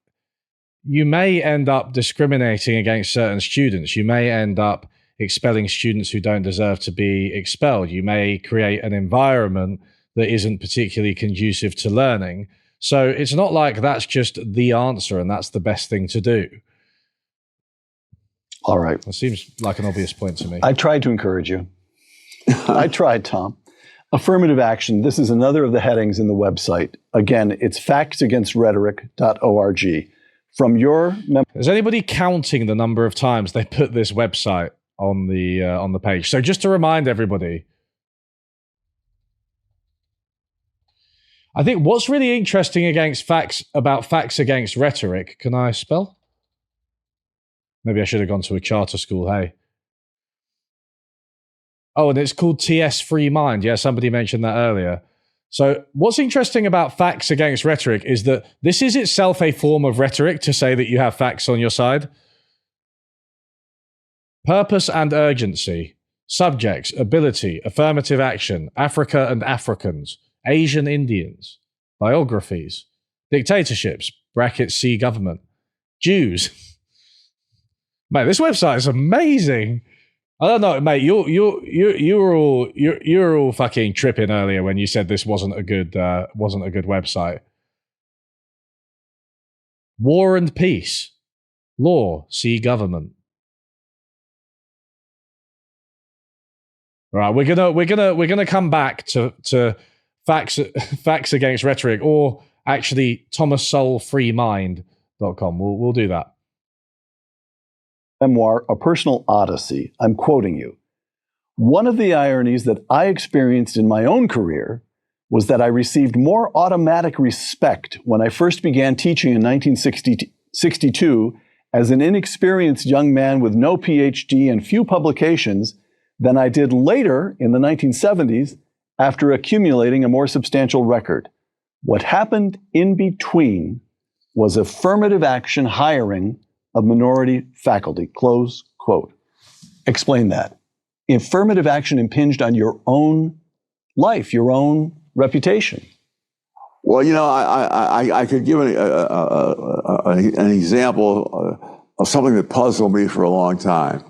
you may end up discriminating against certain students. You may end up expelling students who don't deserve to be expelled. You may create an environment that isn't particularly conducive to learning. So it's not like that's just the answer and that's the best thing to do. All right. It seems like an obvious point to me. I tried to encourage you. I tried, Tom. Affirmative action. This is another of the headings in the website. Again, it's factsagainstrhetoric.org. From your is anybody counting the number of times they put this website on the page? So just to remind everybody, I think what's really interesting about facts against rhetoric. Can I spell? Maybe I should have gone to a charter school. Hey. Oh, and it's called TS Free Mind. Yeah, somebody mentioned that earlier. So what's interesting about facts against rhetoric is that this is itself a form of rhetoric to say that you have facts on your side. Purpose and urgency, subjects, ability, affirmative action, Africa and Africans, Asian Indians, biographies, dictatorships, (C government), Jews. Mate, this website is amazing. I don't know, mate. You were all fucking tripping earlier when you said this wasn't a good website. War and peace, law, (C government). All right, we're gonna come back to facts against rhetoric, or actually ThomasSowellFreeMind.com. We'll do that. Memoir, A Personal Odyssey. I'm quoting you. One of the ironies that I experienced in my own career was that I received more automatic respect when I first began teaching in 1962 as an inexperienced young man with no PhD and few publications than I did later in the 1970s after accumulating a more substantial record. What happened in between was affirmative action hiring of minority faculty. Close quote. Explain that. affirmative action impinged on your own life, your own reputation? Well, I could give an example of something that puzzled me for a long time.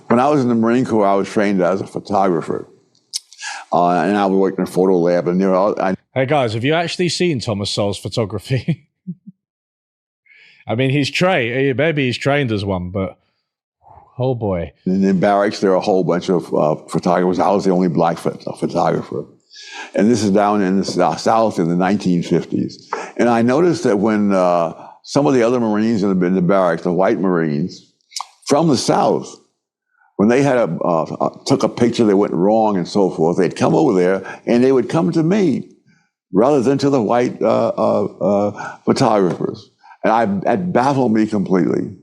When I was in the Marine Corps, I was trained as a photographer. And I worked in a photo lab. And hey, guys, have you actually seen Thomas Sowell's photography? I mean, maybe he's trained as one, but oh boy. In barracks, there are a whole bunch of photographers. I was the only black photographer. And this is down in the South in the 1950s. And I noticed that when some of the other Marines in the barracks, the white Marines from the South, when they had took a picture that went wrong and so forth, they'd come over there and they would come to me rather than to the white photographers. And that baffled me completely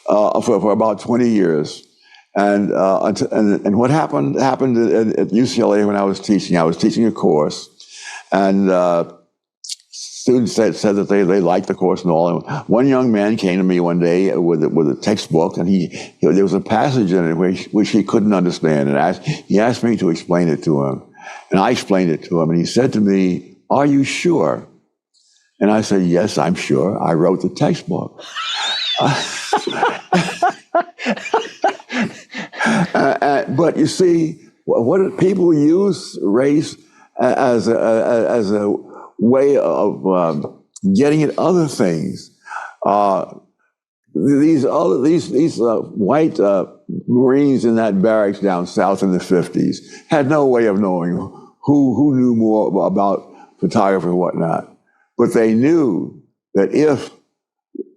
for about 20 years. And what happened at UCLA when I was teaching a course, and students said that they liked the course and all. And one young man came to me one day with a textbook, and there was a passage in it which he couldn't understand, and he asked me to explain it to him, and I explained it to him, and he said to me, "Are you sure?" And I said, "Yes, I'm sure. I wrote the textbook." But you see, what people use race as a way of getting at other things. These white Marines in that barracks down south in the 50s had no way of knowing who knew more about photography and whatnot. But they knew that if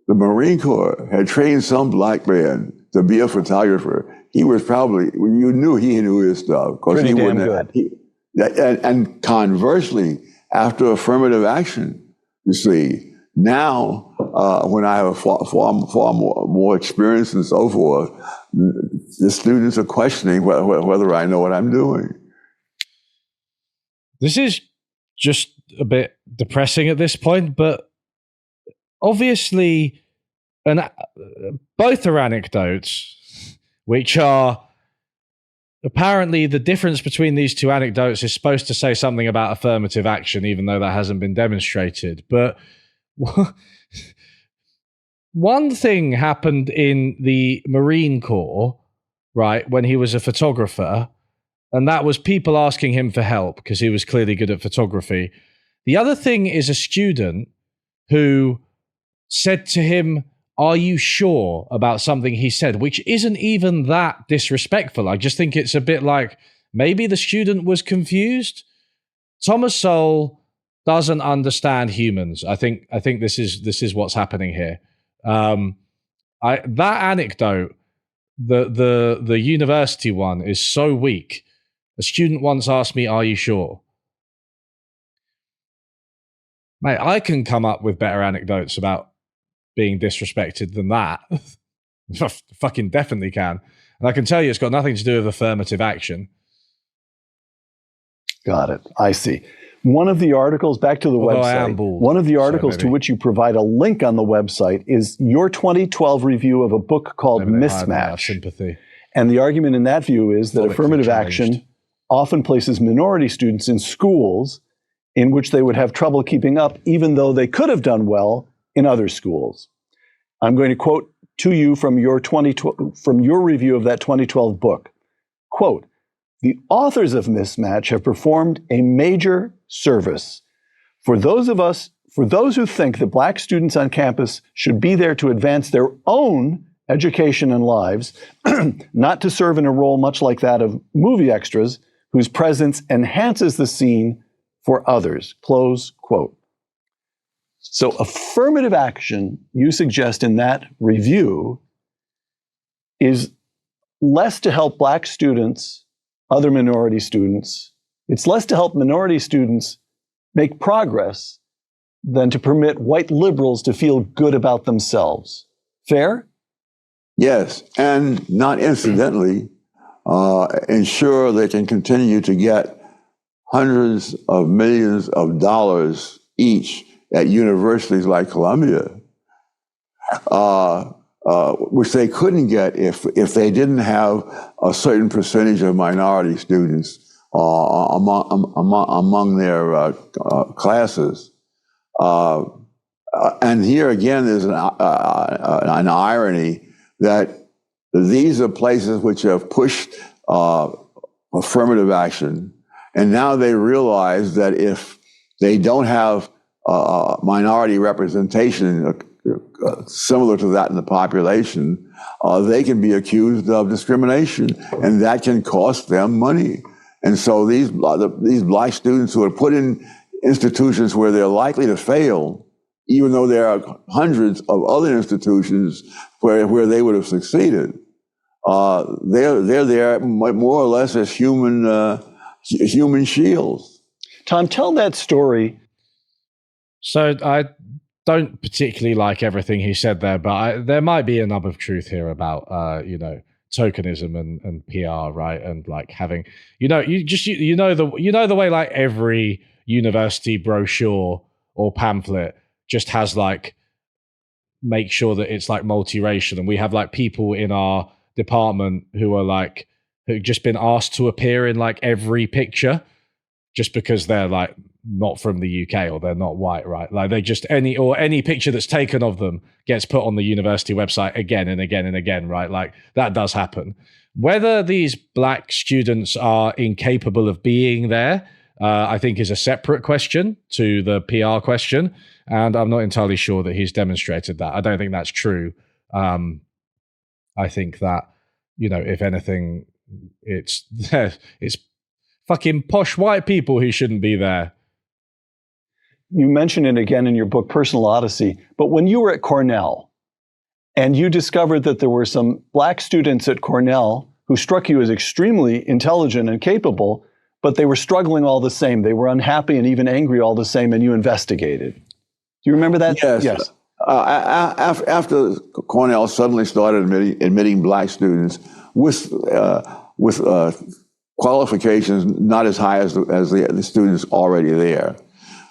the Marine Corps had trained some black man to be a photographer, he was probably, you knew he knew his stuff. Pretty he damn good. And conversely, after affirmative action, you see, now when I have far more experience and so forth, the students are questioning whether I know what I'm doing. This is just a bit depressing at this point, but obviously, both are anecdotes, which are apparently the difference between these two anecdotes is supposed to say something about affirmative action, even though that hasn't been demonstrated. But one thing happened in the Marine Corps, right, when he was a photographer, and that was people asking him for help because he was clearly good at photography. The other thing is a student who said to him, "Are you sure about something he said?" Which isn't even that disrespectful. I just think it's a bit like maybe the student was confused. Thomas Sowell doesn't understand humans. I think this is what's happening here. That anecdote, the university one, is so weak. A student once asked me, "Are you sure?" Mate, I can come up with better anecdotes about being disrespected than that. Fucking definitely can. And I can tell you it's got nothing to do with affirmative action. Got it. I see. One of the articles, back to the website, one of the articles to which you provide a link on the website is your 2012 review of a book called Mismatch. Sympathy. And the argument in that view is that affirmative action often places minority students in schools in which they would have trouble keeping up, even though they could have done well in other schools. I'm going to quote to you from your review of that 2012 book. Quote, "The authors of Mismatch have performed a major service. For those who think that black students on campus should be there to advance their own education and lives, not to serve in a role much like that of movie extras whose presence enhances the scene for others." Close quote. So affirmative action, you suggest in that review, is less to help black students, other minority students. It's less to help minority students make progress than to permit white liberals to feel good about themselves. Fair? Yes, and not incidentally, ensure they can continue to get hundreds of millions of dollars each at universities like Columbia. which they couldn't get if they didn't have a certain percentage of minority students among their classes. And here again, there's an irony that these are places which have pushed affirmative action, and now they realize that if they don't have minority representation similar to that in the population, they can be accused of discrimination, and that can cost them money. And so these black students who are put in institutions where they're likely to fail, even though there are hundreds of other institutions where they would have succeeded, they're there more or less as human shields. Tom, tell that story. So I don't particularly like everything he said there, but there might be a nub of truth here about tokenism and PR, right? And like having, you know the way like every university brochure or pamphlet just has like, make sure that it's like multiracial, and we have like people in our department who just been asked to appear in like every picture just because they're like not from the UK or they're not white, right? Like they just any picture that's taken of them gets put on the university website again and again and again, right? Like that does happen. Whether these black students are incapable of being there, I think is a separate question to the PR question. And I'm not entirely sure that he's demonstrated that. I don't think that's true. I think that, if anything, it's fucking posh white people who shouldn't be there. You mention it again in your book, Personal Odyssey, but when you were at Cornell and you discovered that there were some black students at Cornell who struck you as extremely intelligent and capable, but they were struggling all the same. They were unhappy and even angry all the same, and you investigated. Do you remember that? Yes. After Cornell suddenly started admitting black students with qualifications not as high as the students already there,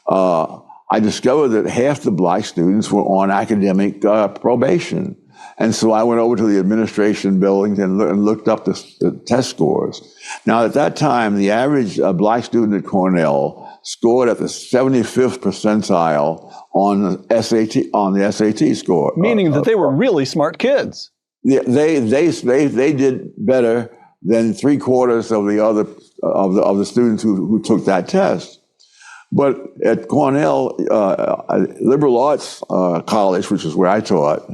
I discovered that half the black students were on academic probation. And so I went over to the administration building and looked up the test scores. Now, at that time, the average black student at Cornell scored at the 75th percentile on the SAT score. Meaning that they were really smart kids. They did better than 3/4 of the other of the students who took that test. But at Cornell, liberal arts college, which is where I taught,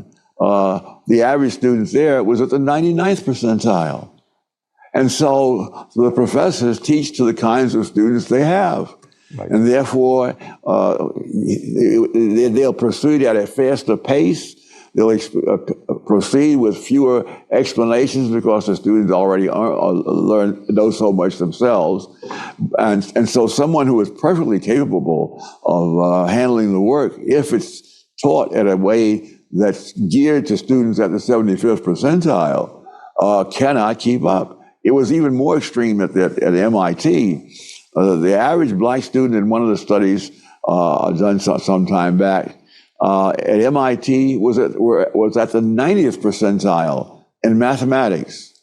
the average student there was at the 99th percentile. And so the professors teach to the kinds of students they have. Right. And therefore, they'll proceed at a faster pace. They'll proceed with fewer explanations because the students already know so much themselves. And so someone who is perfectly capable of handling the work, if it's taught in a way that's geared to students at the 75th percentile, cannot keep up. It was even more extreme at MIT. The average black student in one of the studies done some time back at MIT was at the 90th percentile in mathematics,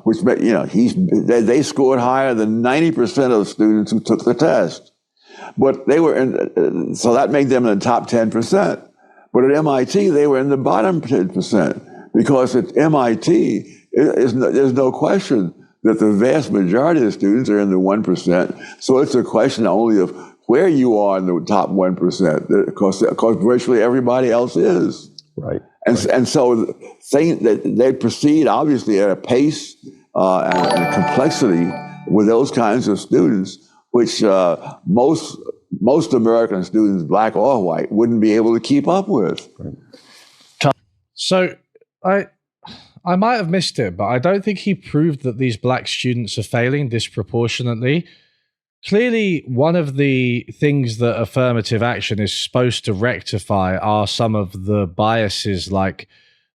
which they scored higher than 90% of the students who took the test. But they were so that made them in the top 10%. But at MIT, they were in the bottom 10% because at MIT, there's no question that the vast majority of the students are in the 1%. So it's a question only of where you are in the top 1%, because virtually everybody else is. Right. And so they proceed obviously at a pace and a complexity with those kinds of students, which most American students, black or white, wouldn't be able to keep up with. Right. So I might have missed it, but I don't think he proved that these black students are failing disproportionately. Clearly, one of the things that affirmative action is supposed to rectify are some of the biases like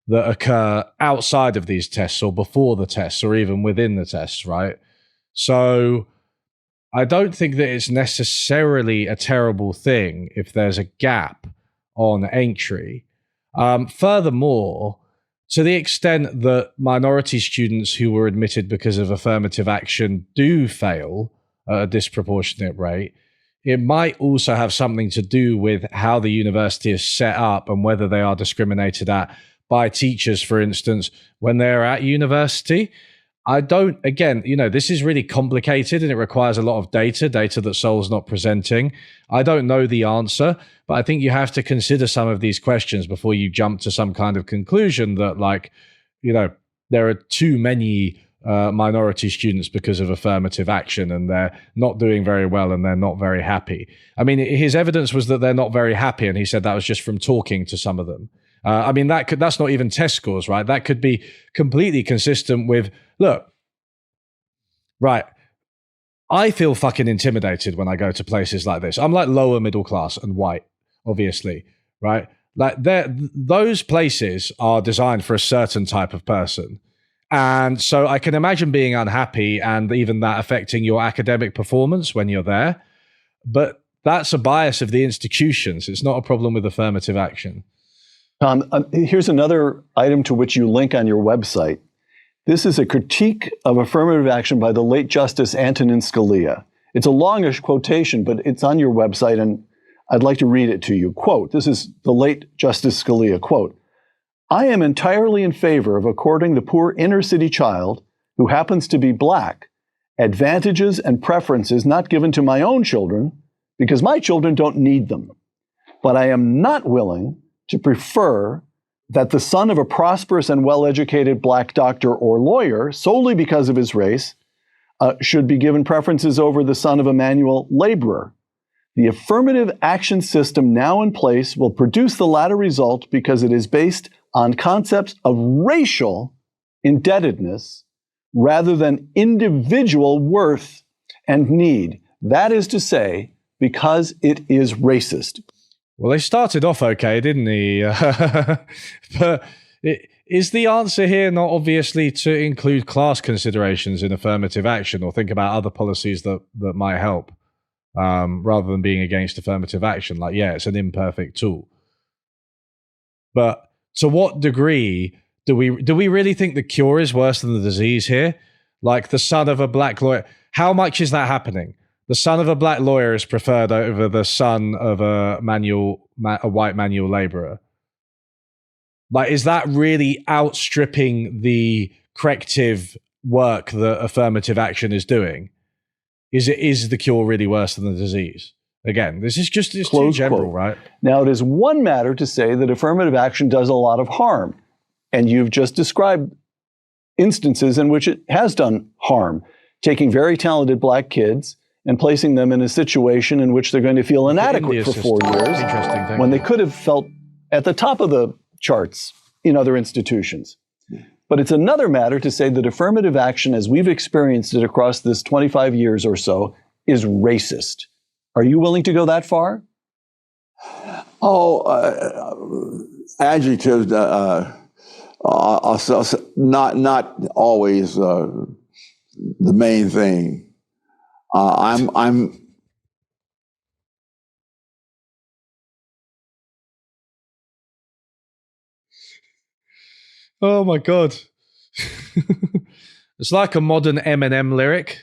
that occur outside of these tests or before the tests or even within the tests, right? So I don't think that it's necessarily a terrible thing if there's a gap on entry. Furthermore, to the extent that minority students who were admitted because of affirmative action do fail at a disproportionate rate, it might also have something to do with how the university is set up and whether they are discriminated at by teachers, for instance, when they're at university. Again, this is really complicated and it requires a lot of data that Sowell's not presenting. I don't know the answer, but I think you have to consider some of these questions before you jump to some kind of conclusion that, there are too many minority students because of affirmative action and they're not doing very well and they're not very happy. I mean, his evidence was that they're not very happy, and he said that was just from talking to some of them. That's not even test scores, right? That could be completely consistent with, look, right, I feel fucking intimidated when I go to places like this. I'm like lower middle class and white, obviously, right? Like those places are designed for a certain type of person. And so I can imagine being unhappy and even that affecting your academic performance when you're there. But that's a bias of the institutions. It's not a problem with affirmative action. Tom, here's another item to which you link on your website. This is a critique of affirmative action by the late Justice Antonin Scalia. It's a longish quotation, but it's on your website, and I'd like to read it to you. Quote, this is the late Justice Scalia, quote, "I am entirely in favor of according the poor inner city child who happens to be black advantages and preferences not given to my own children because my children don't need them. But I am not willing to prefer that the son of a prosperous and well-educated black doctor or lawyer, solely because of his race, should be given preferences over the son of a manual laborer. The affirmative action system now in place will produce the latter result because it is based on concepts of racial indebtedness rather than individual worth and need. That is to say, because it is racist." Well, they started off okay, didn't he? But is the answer here not obviously to include class considerations in affirmative action or think about other policies that might help rather than being against affirmative action? Like, yeah, it's an imperfect tool. But to what degree do we really think the cure is worse than the disease here? Like the son of a black lawyer, how much is that happening? The son of a black lawyer is preferred over the son of a white manual laborer. Like, is that really outstripping the corrective work that affirmative action is doing? Is the cure really worse than the disease? Again, this is just too general, quote. Right? Now, it is one matter to say that affirmative action does a lot of harm, and you've just described instances in which it has done harm, taking very talented black kids and placing them in a situation in which they're going to feel inadequate for 4 years when they could have felt at the top of the charts in other institutions. But it's another matter to say that affirmative action, as we've experienced it across this 25 years or so, is racist. Are you willing to go that far? Adjectives, not always the main thing. I'm Oh my God. It's like a modern Eminem lyric.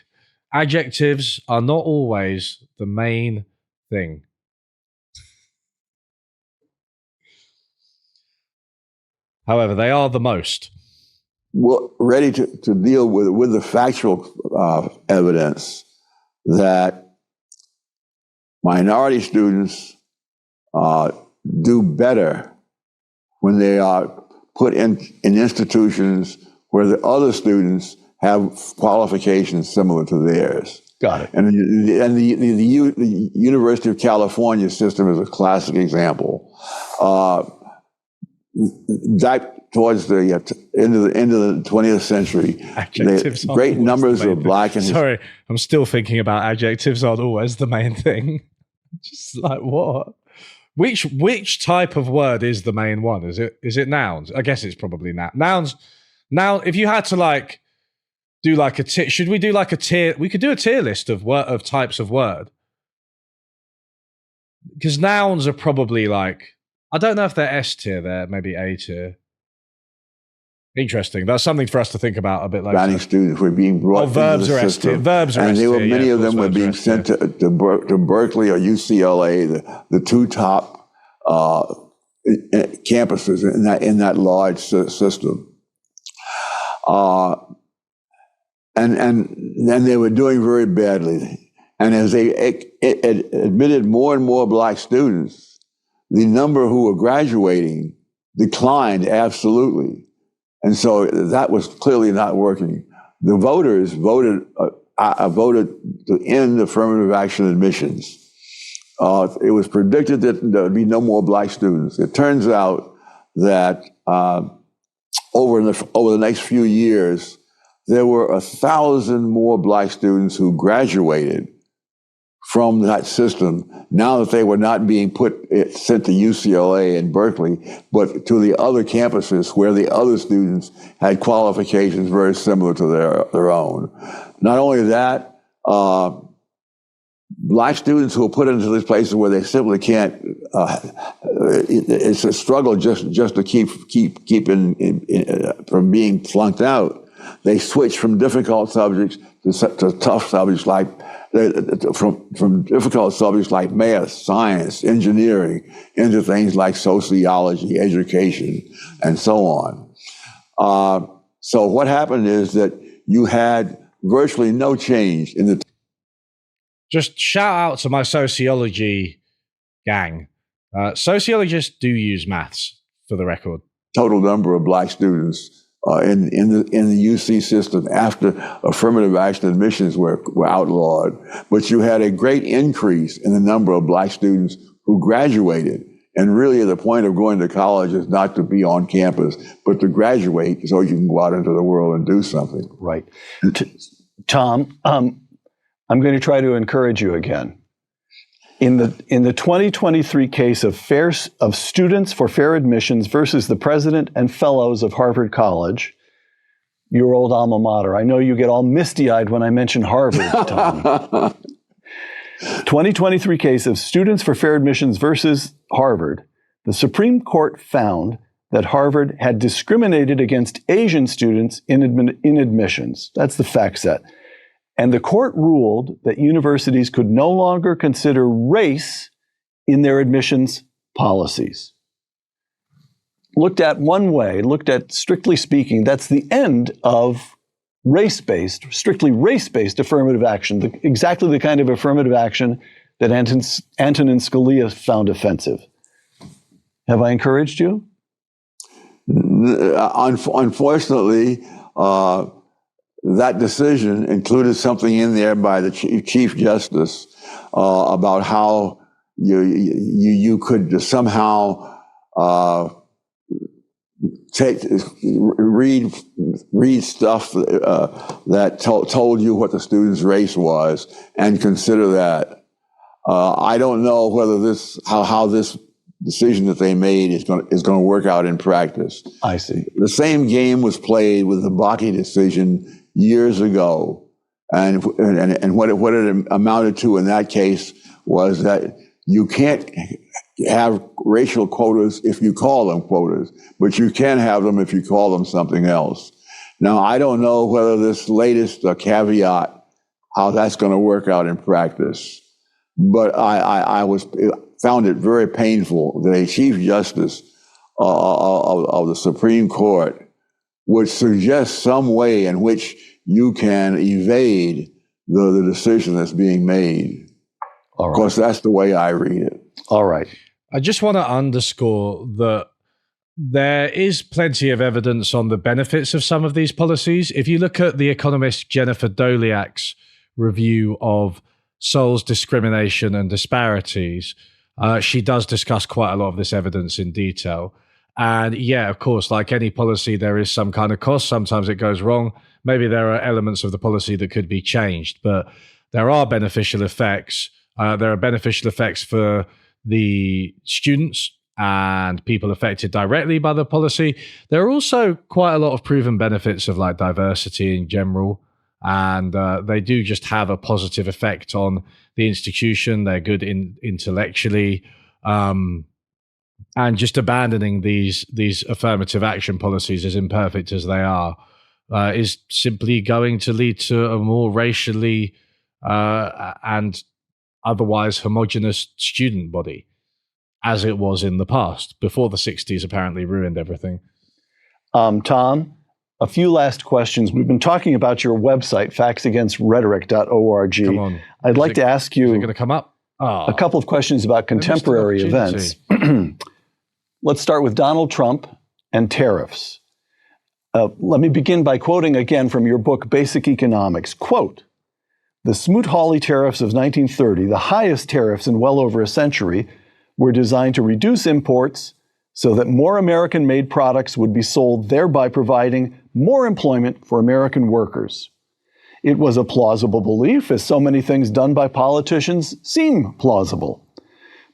Adjectives are not always the main thing. However, they are the most. Well, ready to deal with the factual evidence that minority students do better when they are put in institutions where the other students have qualifications similar to theirs. Got it. And the University of California system is a classic example. Towards the end of the 20th century, great numbers of black and sorry, I'm still thinking about adjectives aren't always the main thing. Just like what? Which type of word is the main one? Is it nouns? I guess it's probably nouns. Now, if you had to do like a tier, should we do like a tier? We could do a tier list of types of word, because nouns are probably like I don't know if they're S tier there, maybe A tier. Interesting. That's something for us to think about a bit later. Banning students were being brought into verbs the are S tier. system. Verbs are and S tier. Many of them were being sent to Berkeley or UCLA, the two top campuses in that large system. And they were doing very badly. And as they admitted more and more black students, the number who were graduating declined absolutely. And so that was clearly not working. The voters voted to end affirmative action admissions. It was predicted that there would be no more black students. It turns out that over the next few years, there were 1,000 more black students who graduated from that system now that they were not being sent to UCLA and Berkeley, but to the other campuses where the other students had qualifications very similar to their own. Not only that, black students who are put into these places where they simply can't, it's a struggle just to keep from being flunked out. They switch from difficult subjects to tough subjects from difficult subjects like math, science, engineering, into things like sociology, education, and so on. So what happened is that you had virtually no change in the... Just shout out to my sociology gang. Sociologists do use maths, for the record. Total number of black students in the UC system after affirmative action admissions were outlawed. But you had a great increase in the number of black students who graduated. And really the point of going to college is not to be on campus, but to graduate so you can go out into the world and do something. Right. Tom, I'm going to try to encourage you again. In the 2023 case of students for fair admissions versus the president and fellows of Harvard College, your old alma mater. I know you get all misty-eyed when I mention Harvard, Tom. 2023 case of students for fair admissions versus Harvard. The Supreme Court found that Harvard had discriminated against Asian students in admissions. That's the fact set. And the court ruled that universities could no longer consider race in their admissions policies. Looked at one way, looked at strictly speaking, that's the end of strictly race-based affirmative action, exactly the kind of affirmative action that Antonin Scalia found offensive. Have I encouraged you? Unfortunately, that decision included something in there by the Chief Justice about how you could somehow read stuff that told you what the student's race was and consider that. I don't know whether how this decision that they made is going to work out in practice. I see. The same game was played with the Bakke decision years ago, and what it amounted to in that case was that you can't have racial quotas if you call them quotas, but you can have them if you call them something else. Now, I don't know whether this latest caveat, how that's going to work out in practice, but I found it very painful that a Chief Justice of the Supreme Court would suggest some way in which you can evade the decision that's being made. All right. Of course, that's the way I read it. All right. I just want to underscore that there is plenty of evidence on the benefits of some of these policies. If you look at the economist Jennifer Doliak's review of Sowell's discrimination and disparities, she does discuss quite a lot of this evidence in detail. And yeah, of course, like any policy, there is some kind of cost. Sometimes it goes wrong. Maybe there are elements of the policy that could be changed, but there are beneficial effects. There are beneficial effects for the students and people affected directly by the policy. There are also quite a lot of proven benefits of like diversity in general. And they do just have a positive effect on the institution. They're good intellectually. and just abandoning these affirmative action policies, as imperfect as they are, is simply going to lead to a more racially and otherwise homogenous student body, as it was in the past, before the 60s apparently ruined everything. Tom, a few last questions. We've been talking about your website, factsagainstrhetoric.org. Come on. I'd like to ask Is it you going to come up? a couple of questions about contemporary events. Let's start with Donald Trump and tariffs. Let me begin by quoting again from your book, Basic Economics. Quote, "The Smoot-Hawley tariffs of 1930, the highest tariffs in well over a century, were designed to reduce imports so that more American-made products would be sold, thereby providing more employment for American workers. It was a plausible belief, as so many things done by politicians seem plausible.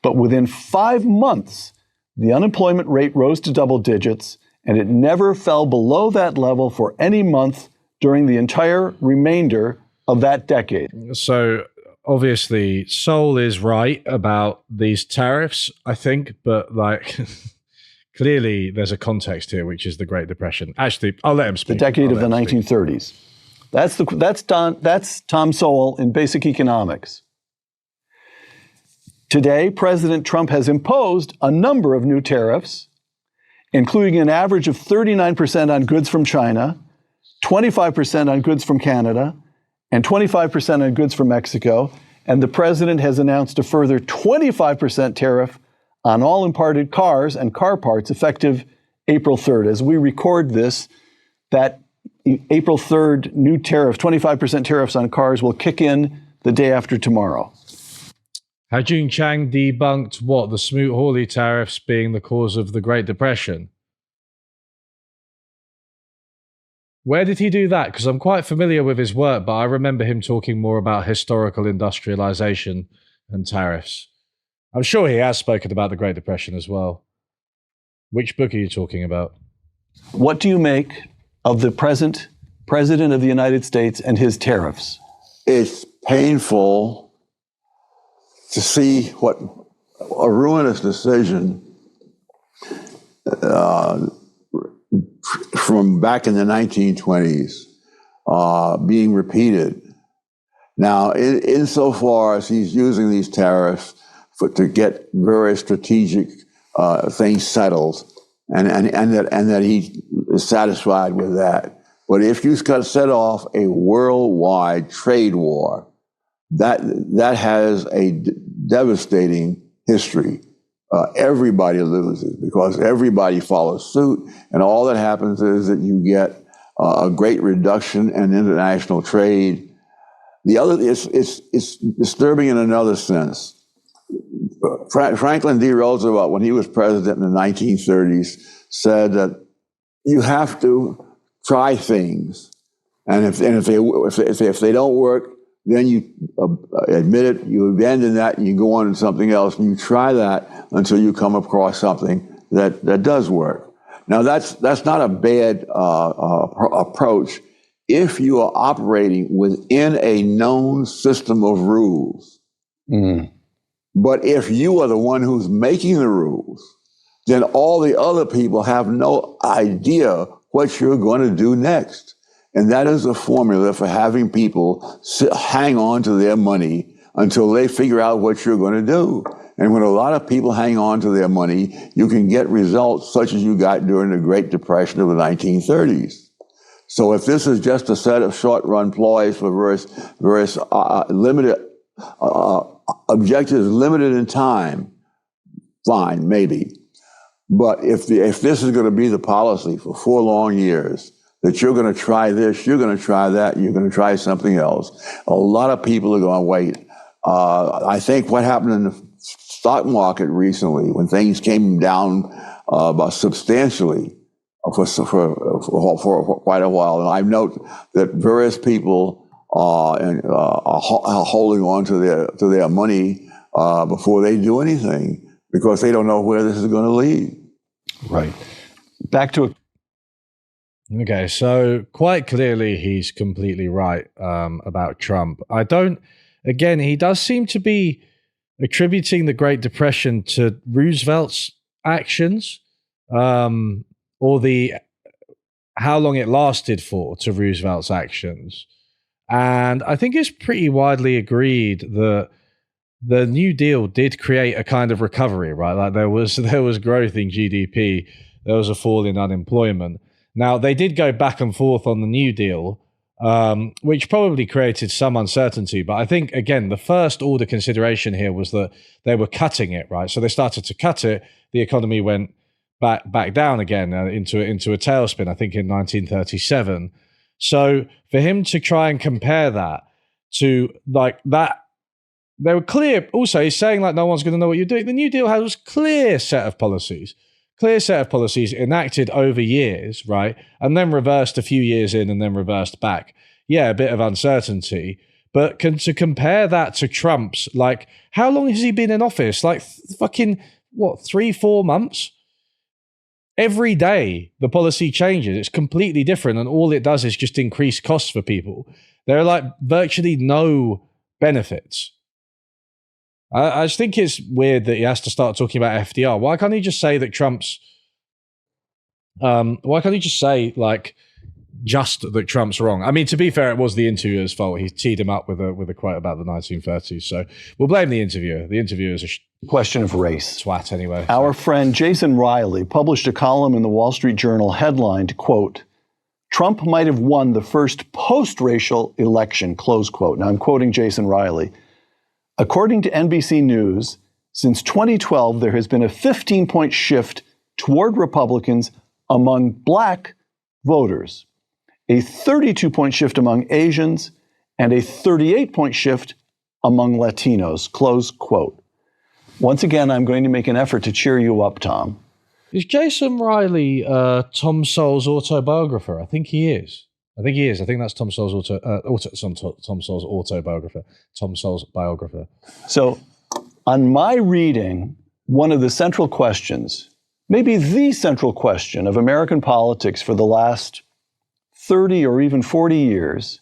But within 5 months, the unemployment rate rose to double digits, and it never fell below that level for any month during the entire remainder of that decade." So obviously, Sowell is right about these tariffs, I think, but like clearly there's a context here, which is the Great Depression. Actually, I'll let him speak. The decade of the 1930s. That's Tom Sowell in Basic Economics. Today, President Trump has imposed a number of new tariffs, including an average of 39% on goods from China, 25% on goods from Canada, and 25% on goods from Mexico. And the president has announced a further 25% tariff on all imported cars and car parts effective April 3rd. As we record this, that April 3rd new tariff, 25% tariffs on cars, will kick in the day after tomorrow. Ha-Joon Chang debunked what? The Smoot-Hawley tariffs being the cause of the Great Depression. Where did he do that? Because I'm quite familiar with his work, but I remember him talking more about historical industrialization and tariffs. I'm sure he has spoken about the Great Depression as well. Which book are you talking about? What do you make of the present President of the United States and his tariffs? It's painful to see what a ruinous decision from back in the 1920s being repeated. Now, insofar as he's using these tariffs to get very strategic things settled, and that he is satisfied with that. But if you set off a worldwide trade war, that has a devastating history. Everybody loses because everybody follows suit, and all that happens is that you get a great reduction in international trade. The other, it's disturbing in another sense. Franklin D. Roosevelt, when he was president in the 1930s, said that you have to try things, and if they don't work, then you admit it, you abandon that, and you go on to something else, and you try that until you come across something that does work. Now, that's not a bad approach if you are operating within a known system of rules. Mm. But if you are the one who's making the rules, then all the other people have no idea what you're going to do next. And that is the formula for having people hang on to their money until they figure out what you're going to do. And when a lot of people hang on to their money, you can get results such as you got during the Great Depression of the 1930s. So if this is just a set of short-run ploys for various limited objectives, limited in time, fine, maybe. But if this is going to be the policy for 4 long years, that you're going to try this, you're going to try that, you're going to try something else, a lot of people are going to wait. I think what happened in the stock market recently, when things came down substantially for quite a while, and I note that various people are holding on to their money before they do anything because they don't know where this is going to lead. Right. Back to Okay, so quite clearly he's completely right about Trump. He does seem to be attributing the Great Depression to Roosevelt's actions, or the how long it lasted for to Roosevelt's actions. And I think it's pretty widely agreed that the New Deal did create a kind of recovery, right? Like there was growth in GDP, there was a fall in unemployment. Now, they did go back and forth on the New Deal, which probably created some uncertainty. But I think, again, the first order consideration here was that they were cutting it, right? So they started to cut it. The economy went back down again into a tailspin, I think in 1937. So for him to try and compare that to like that, they were clear. Also, he's saying like no one's going to know what you're doing. The New Deal has a clear set of policies enacted over years, right? And then reversed a few years in and then reversed back. Yeah, a bit of uncertainty. But to compare that to Trump's, like, how long has he been in office? Like fucking, 3-4 months? Every day the policy changes. It's completely different. And all it does is just increase costs for people. There are like virtually no benefits. I just think it's weird that he has to start talking about FDR. Why can't he just say that Trump's... why can't he just say, like, just that Trump's wrong? I mean, to be fair, it was the interviewer's fault. He teed him up with a quote about the 1930s. So we'll blame the interviewer. The interviewer is a question of race. Twat, anyway. Our friend Jason Riley published a column in the Wall Street Journal headlined, quote, "Trump might have won the first post-racial election," close quote. Now, I'm quoting Jason Riley. According to NBC News, since 2012, there has been a 15-point shift toward Republicans among black voters, a 32-point shift among Asians, and a 38-point shift among Latinos, close quote. Once again, I'm going to make an effort to cheer you up, Tom. Is Jason Riley Tom Sowell's autobiographer? I think he is. I think that's Tom Sowell's Tom Sowell's autobiographer. Tom Sowell's biographer. So, on my reading, one of the central questions, maybe the central question of American politics for the last 30 or even 40 years,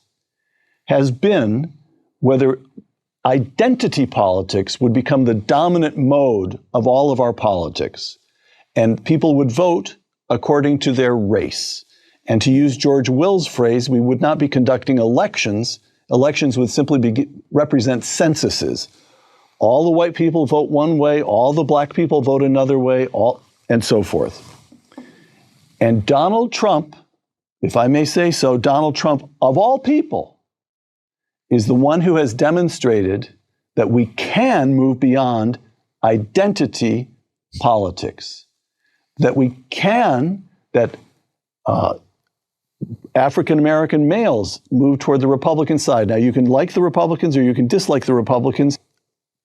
has been whether identity politics would become the dominant mode of all of our politics, and people would vote according to their race. And to use George Will's phrase, we would not be conducting elections. Elections would simply represent censuses. All the white people vote one way, all the black people vote another way, and so forth. And Donald Trump, if I may say so, Donald Trump, of all people, is the one who has demonstrated that we can move beyond identity politics. That we can, African-American males move toward the Republican side. Now, you can like the Republicans or you can dislike the Republicans,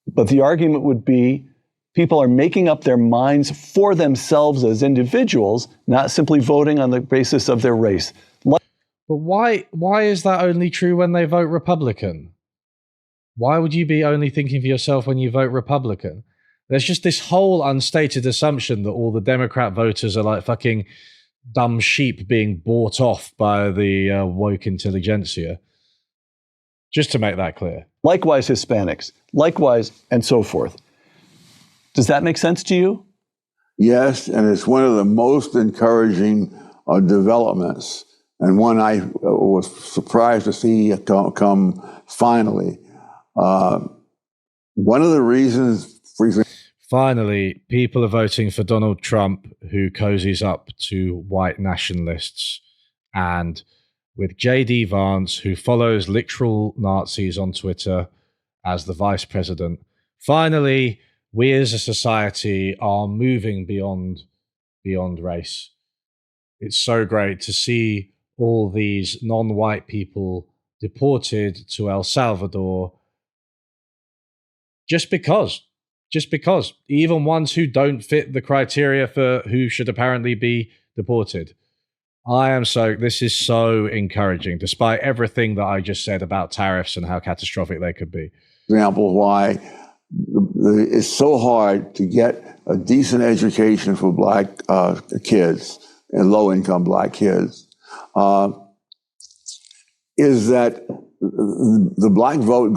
but the argument would be people are making up their minds for themselves as individuals, not simply voting on the basis of their race. But why is that only true when they vote Republican? Why would you be only thinking for yourself when you vote Republican? There's just this whole unstated assumption that all the Democrat voters are like fucking dumb sheep being bought off by the woke intelligentsia. Just to make that clear. Likewise, Hispanics. Likewise, and so forth. Does that make sense to you? Yes, and it's one of the most encouraging developments, and one I was surprised to see come finally. One of the reasons, for example, finally, people are voting for Donald Trump, who cozies up to white nationalists, and with J.D. Vance, who follows literal Nazis on Twitter as the vice president. Finally, we as a society are moving beyond race. It's so great to see all these non-white people deported to El Salvador just because, even ones who don't fit the criteria for who should apparently be deported. This is so encouraging, despite everything that I just said about tariffs and how catastrophic they could be. Example why it's so hard to get a decent education for black kids and low-income black kids is that the black vote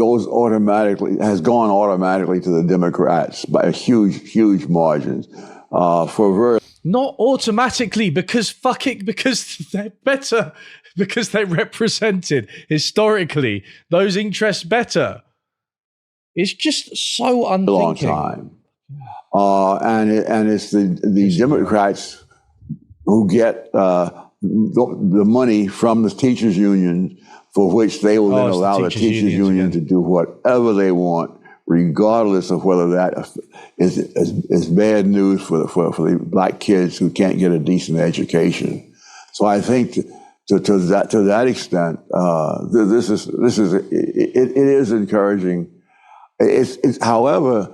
has gone automatically to the Democrats by a huge margins. for very Not automatically, because because they're better, because they represented historically those interests better. It's just so unthinking. long time. And it's the Democrats who get the money from the teachers' union, for which they will then allow the teachers' union to do whatever they want, regardless of whether that is bad news for the black kids who can't get a decent education. So I think to that extent, it is encouraging. However,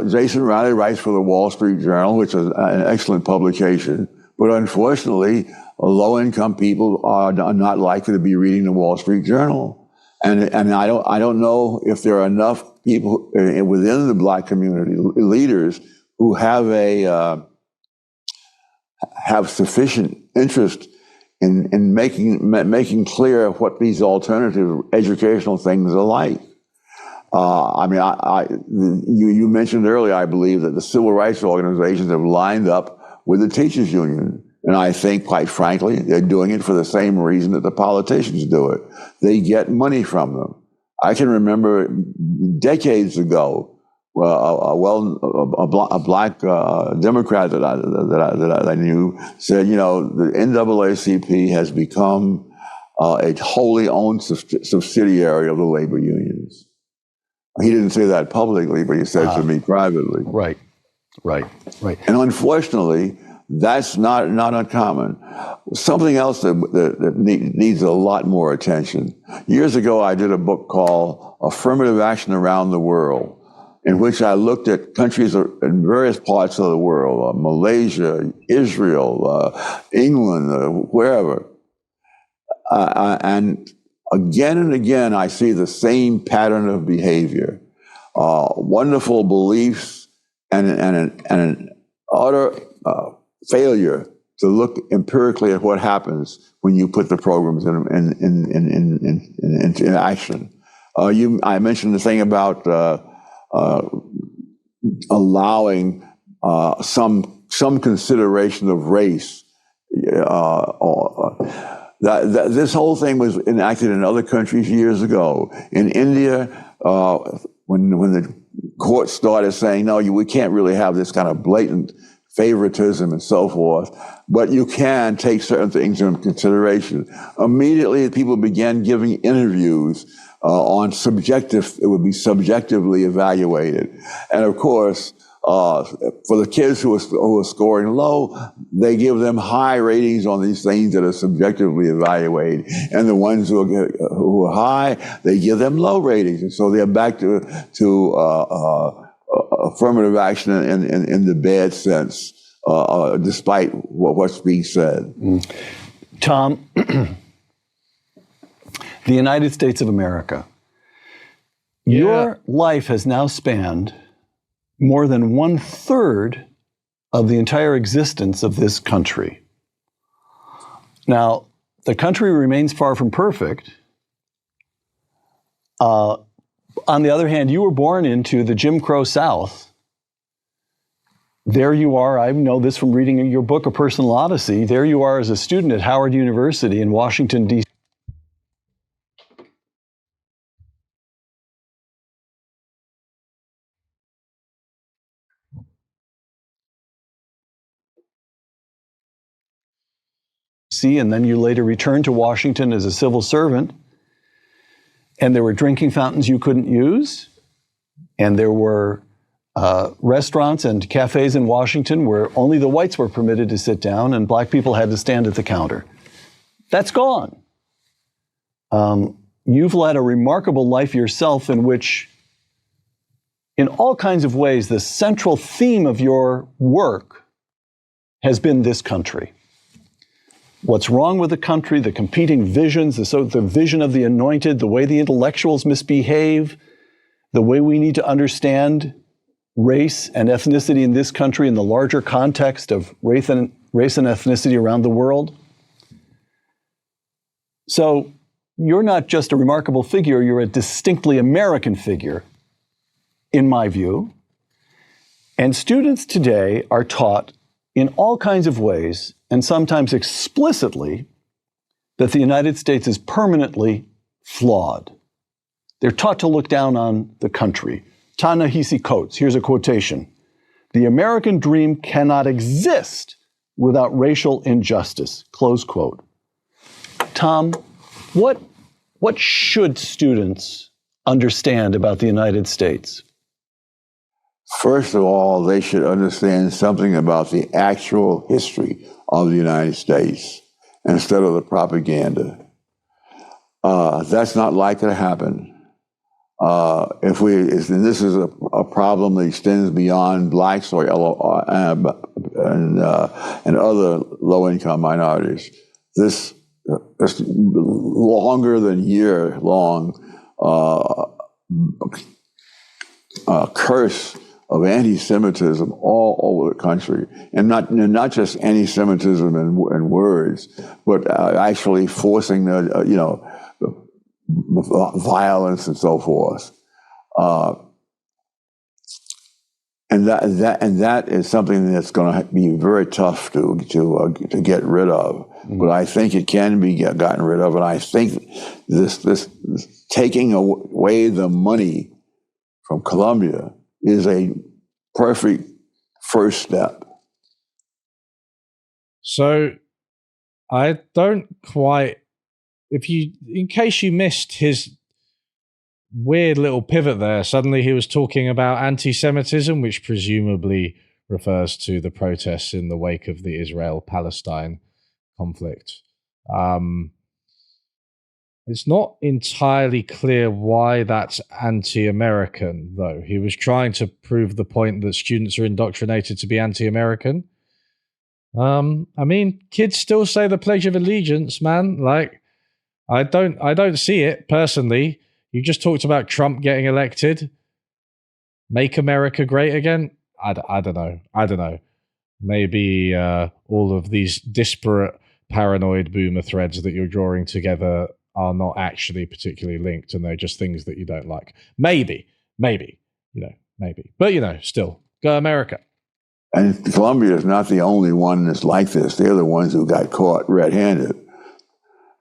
Jason Riley writes for the Wall Street Journal, which is an excellent publication, but unfortunately, low-income people are not likely to be reading the Wall Street Journal, and I don't know if there are enough people within the black community, leaders, who have sufficient interest in making clear what these alternative educational things are like. You mentioned earlier, I believe, that the civil rights organizations have lined up with the teachers' union. And I think, quite frankly, they're doing it for the same reason that the politicians do it. They get money from them. I can remember decades ago, a black Democrat that I knew said, the NAACP has become a wholly owned subsidiary of the labor unions. He didn't say that publicly, but he said to me privately. Right. And unfortunately, that's not uncommon. Something else that needs a lot more attention. Years ago, I did a book called Affirmative Action Around the World, in which I looked at countries in various parts of the world, Malaysia, Israel, England, wherever. And again and again, I see the same pattern of behavior. Wonderful beliefs and an utter failure to look empirically at what happens when you put the programs into action. I mentioned the thing about allowing some consideration of race. This whole thing was enacted in other countries years ago. In India, when the court started saying, no, we can't really have this kind of blatant favoritism and so forth, but you can take certain things into consideration. Immediately, people began giving interviews on it would be subjectively evaluated. And of course, for the kids who are scoring low, they give them high ratings on these things that are subjectively evaluated. And the ones who are high, they give them low ratings. And so they're back to affirmative action in the bad sense, despite what's being said. Tom, the United States of America, your life has now spanned more than 1/3 of the entire existence of this country. Now, the country remains far from perfect. On the other hand, you were born into the Jim Crow South. There you are, I know this from reading your book, A Personal Odyssey. There you are as a student at Howard University in Washington, D.C. And then you later returned to Washington as a civil servant. And there were drinking fountains you couldn't use. And there were restaurants and cafes in Washington where only the whites were permitted to sit down and black people had to stand at the counter. That's gone. You've led a remarkable life yourself in which, in all kinds of ways, the central theme of your work has been this country. What's wrong with the country, the competing visions, the vision of the anointed, the way the intellectuals misbehave, the way we need to understand race and ethnicity in this country in the larger context of race and ethnicity around the world. So you're not just a remarkable figure, you're a distinctly American figure, in my view. And students today are taught in all kinds of ways, and sometimes explicitly, that the United States is permanently flawed. They're taught to look down on the country. Ta-Nehisi Coates, here's a quotation. "The American dream cannot exist without racial injustice," close quote. Tom, what should students understand about the United States? First of all, they should understand something about the actual history of the United States instead of the propaganda. That's not likely to happen. And this is a problem that extends beyond blacks or and other low-income minorities. This longer than year-long curse of anti-Semitism all over the country, and not just anti-Semitism in words, but actually forcing violence and so forth, and that is something that's going to be very tough to get rid of. Mm-hmm. But I think it can be gotten rid of, and I think this taking away the money from Columbia is a perfect first step. So I don't quite. In case you missed his weird little pivot there, suddenly he was talking about anti-Semitism, which presumably refers to the protests in the wake of the Israel-Palestine conflict. It's not entirely clear why that's anti-American, though. He was trying to prove the point that students are indoctrinated to be anti-American. I mean, kids still say the Pledge of Allegiance, man. Like, I don't see it personally. You just talked about Trump getting elected. Make America great again? I don't know. Maybe all of these disparate paranoid boomer threads that you're drawing together are not actually particularly linked, and they're just things that you don't like. Maybe. But still, go America. And Columbia is not the only one that's like this. They're the ones who got caught red-handed.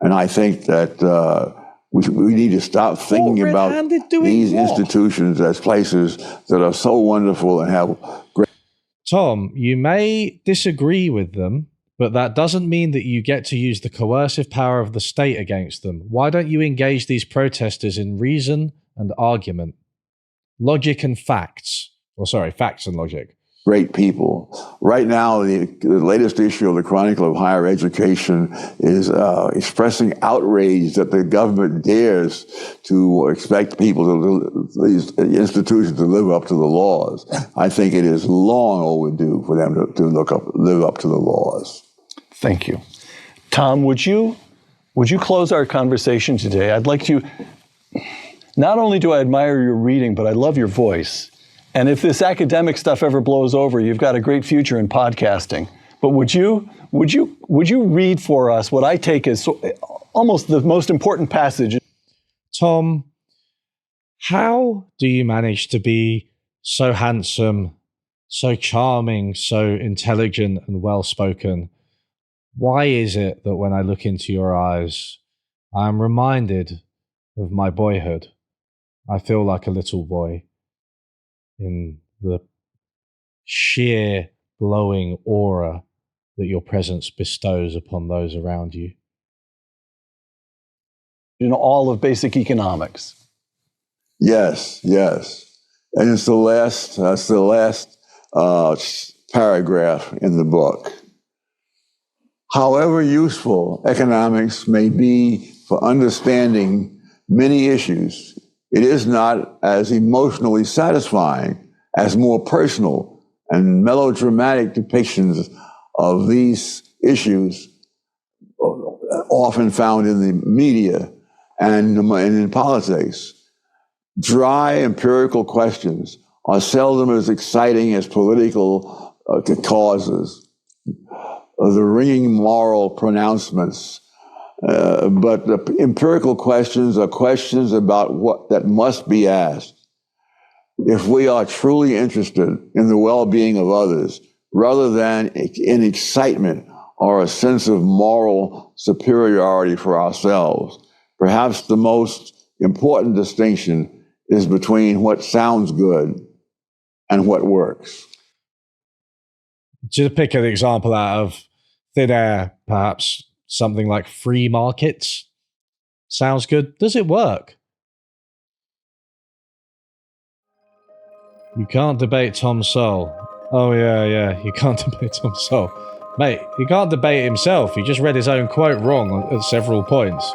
And I think that we need to stop thinking about these institutions as places that are so wonderful and have great... Tom, you may disagree with them, but that doesn't mean that you get to use the coercive power of the state against them. Why don't you engage these protesters in reason and argument? Logic and facts. Facts and logic. Great people. Right now, the latest issue of the Chronicle of Higher Education is expressing outrage that the government dares to expect these institutions to live up to the laws. I think it is long overdue for them to live up to the laws. Thank you. Tom, would you close our conversation today? I'd like to, not only do I admire your reading, but I love your voice. And if this academic stuff ever blows over, you've got a great future in podcasting. But would you read for us what I take as almost the most important passage? Tom, how do you manage to be so handsome, so charming, so intelligent and well-spoken? Why is it that when I look into your eyes, I am reminded of my boyhood? I feel like a little boy in the sheer glowing aura that your presence bestows upon those around you. In all of basic economics. Yes. And it's the last paragraph in the book. However useful economics may be for understanding many issues, it is not as emotionally satisfying as more personal and melodramatic depictions of these issues often found in the media and in politics. Dry empirical questions are seldom as exciting as political causes. The ringing moral pronouncements. But the empirical questions are questions about what that must be asked. if we are truly interested in the well-being of others, rather than in excitement or a sense of moral superiority for ourselves. Perhaps the most important distinction is between what sounds good and what works. To pick an example out of thin air, perhaps something like free markets. Sounds good. Does it work? You can't debate Tom Sowell. Oh, yeah. You can't debate Tom Sowell. Mate, he can't debate himself. He just read his own quote wrong at several points.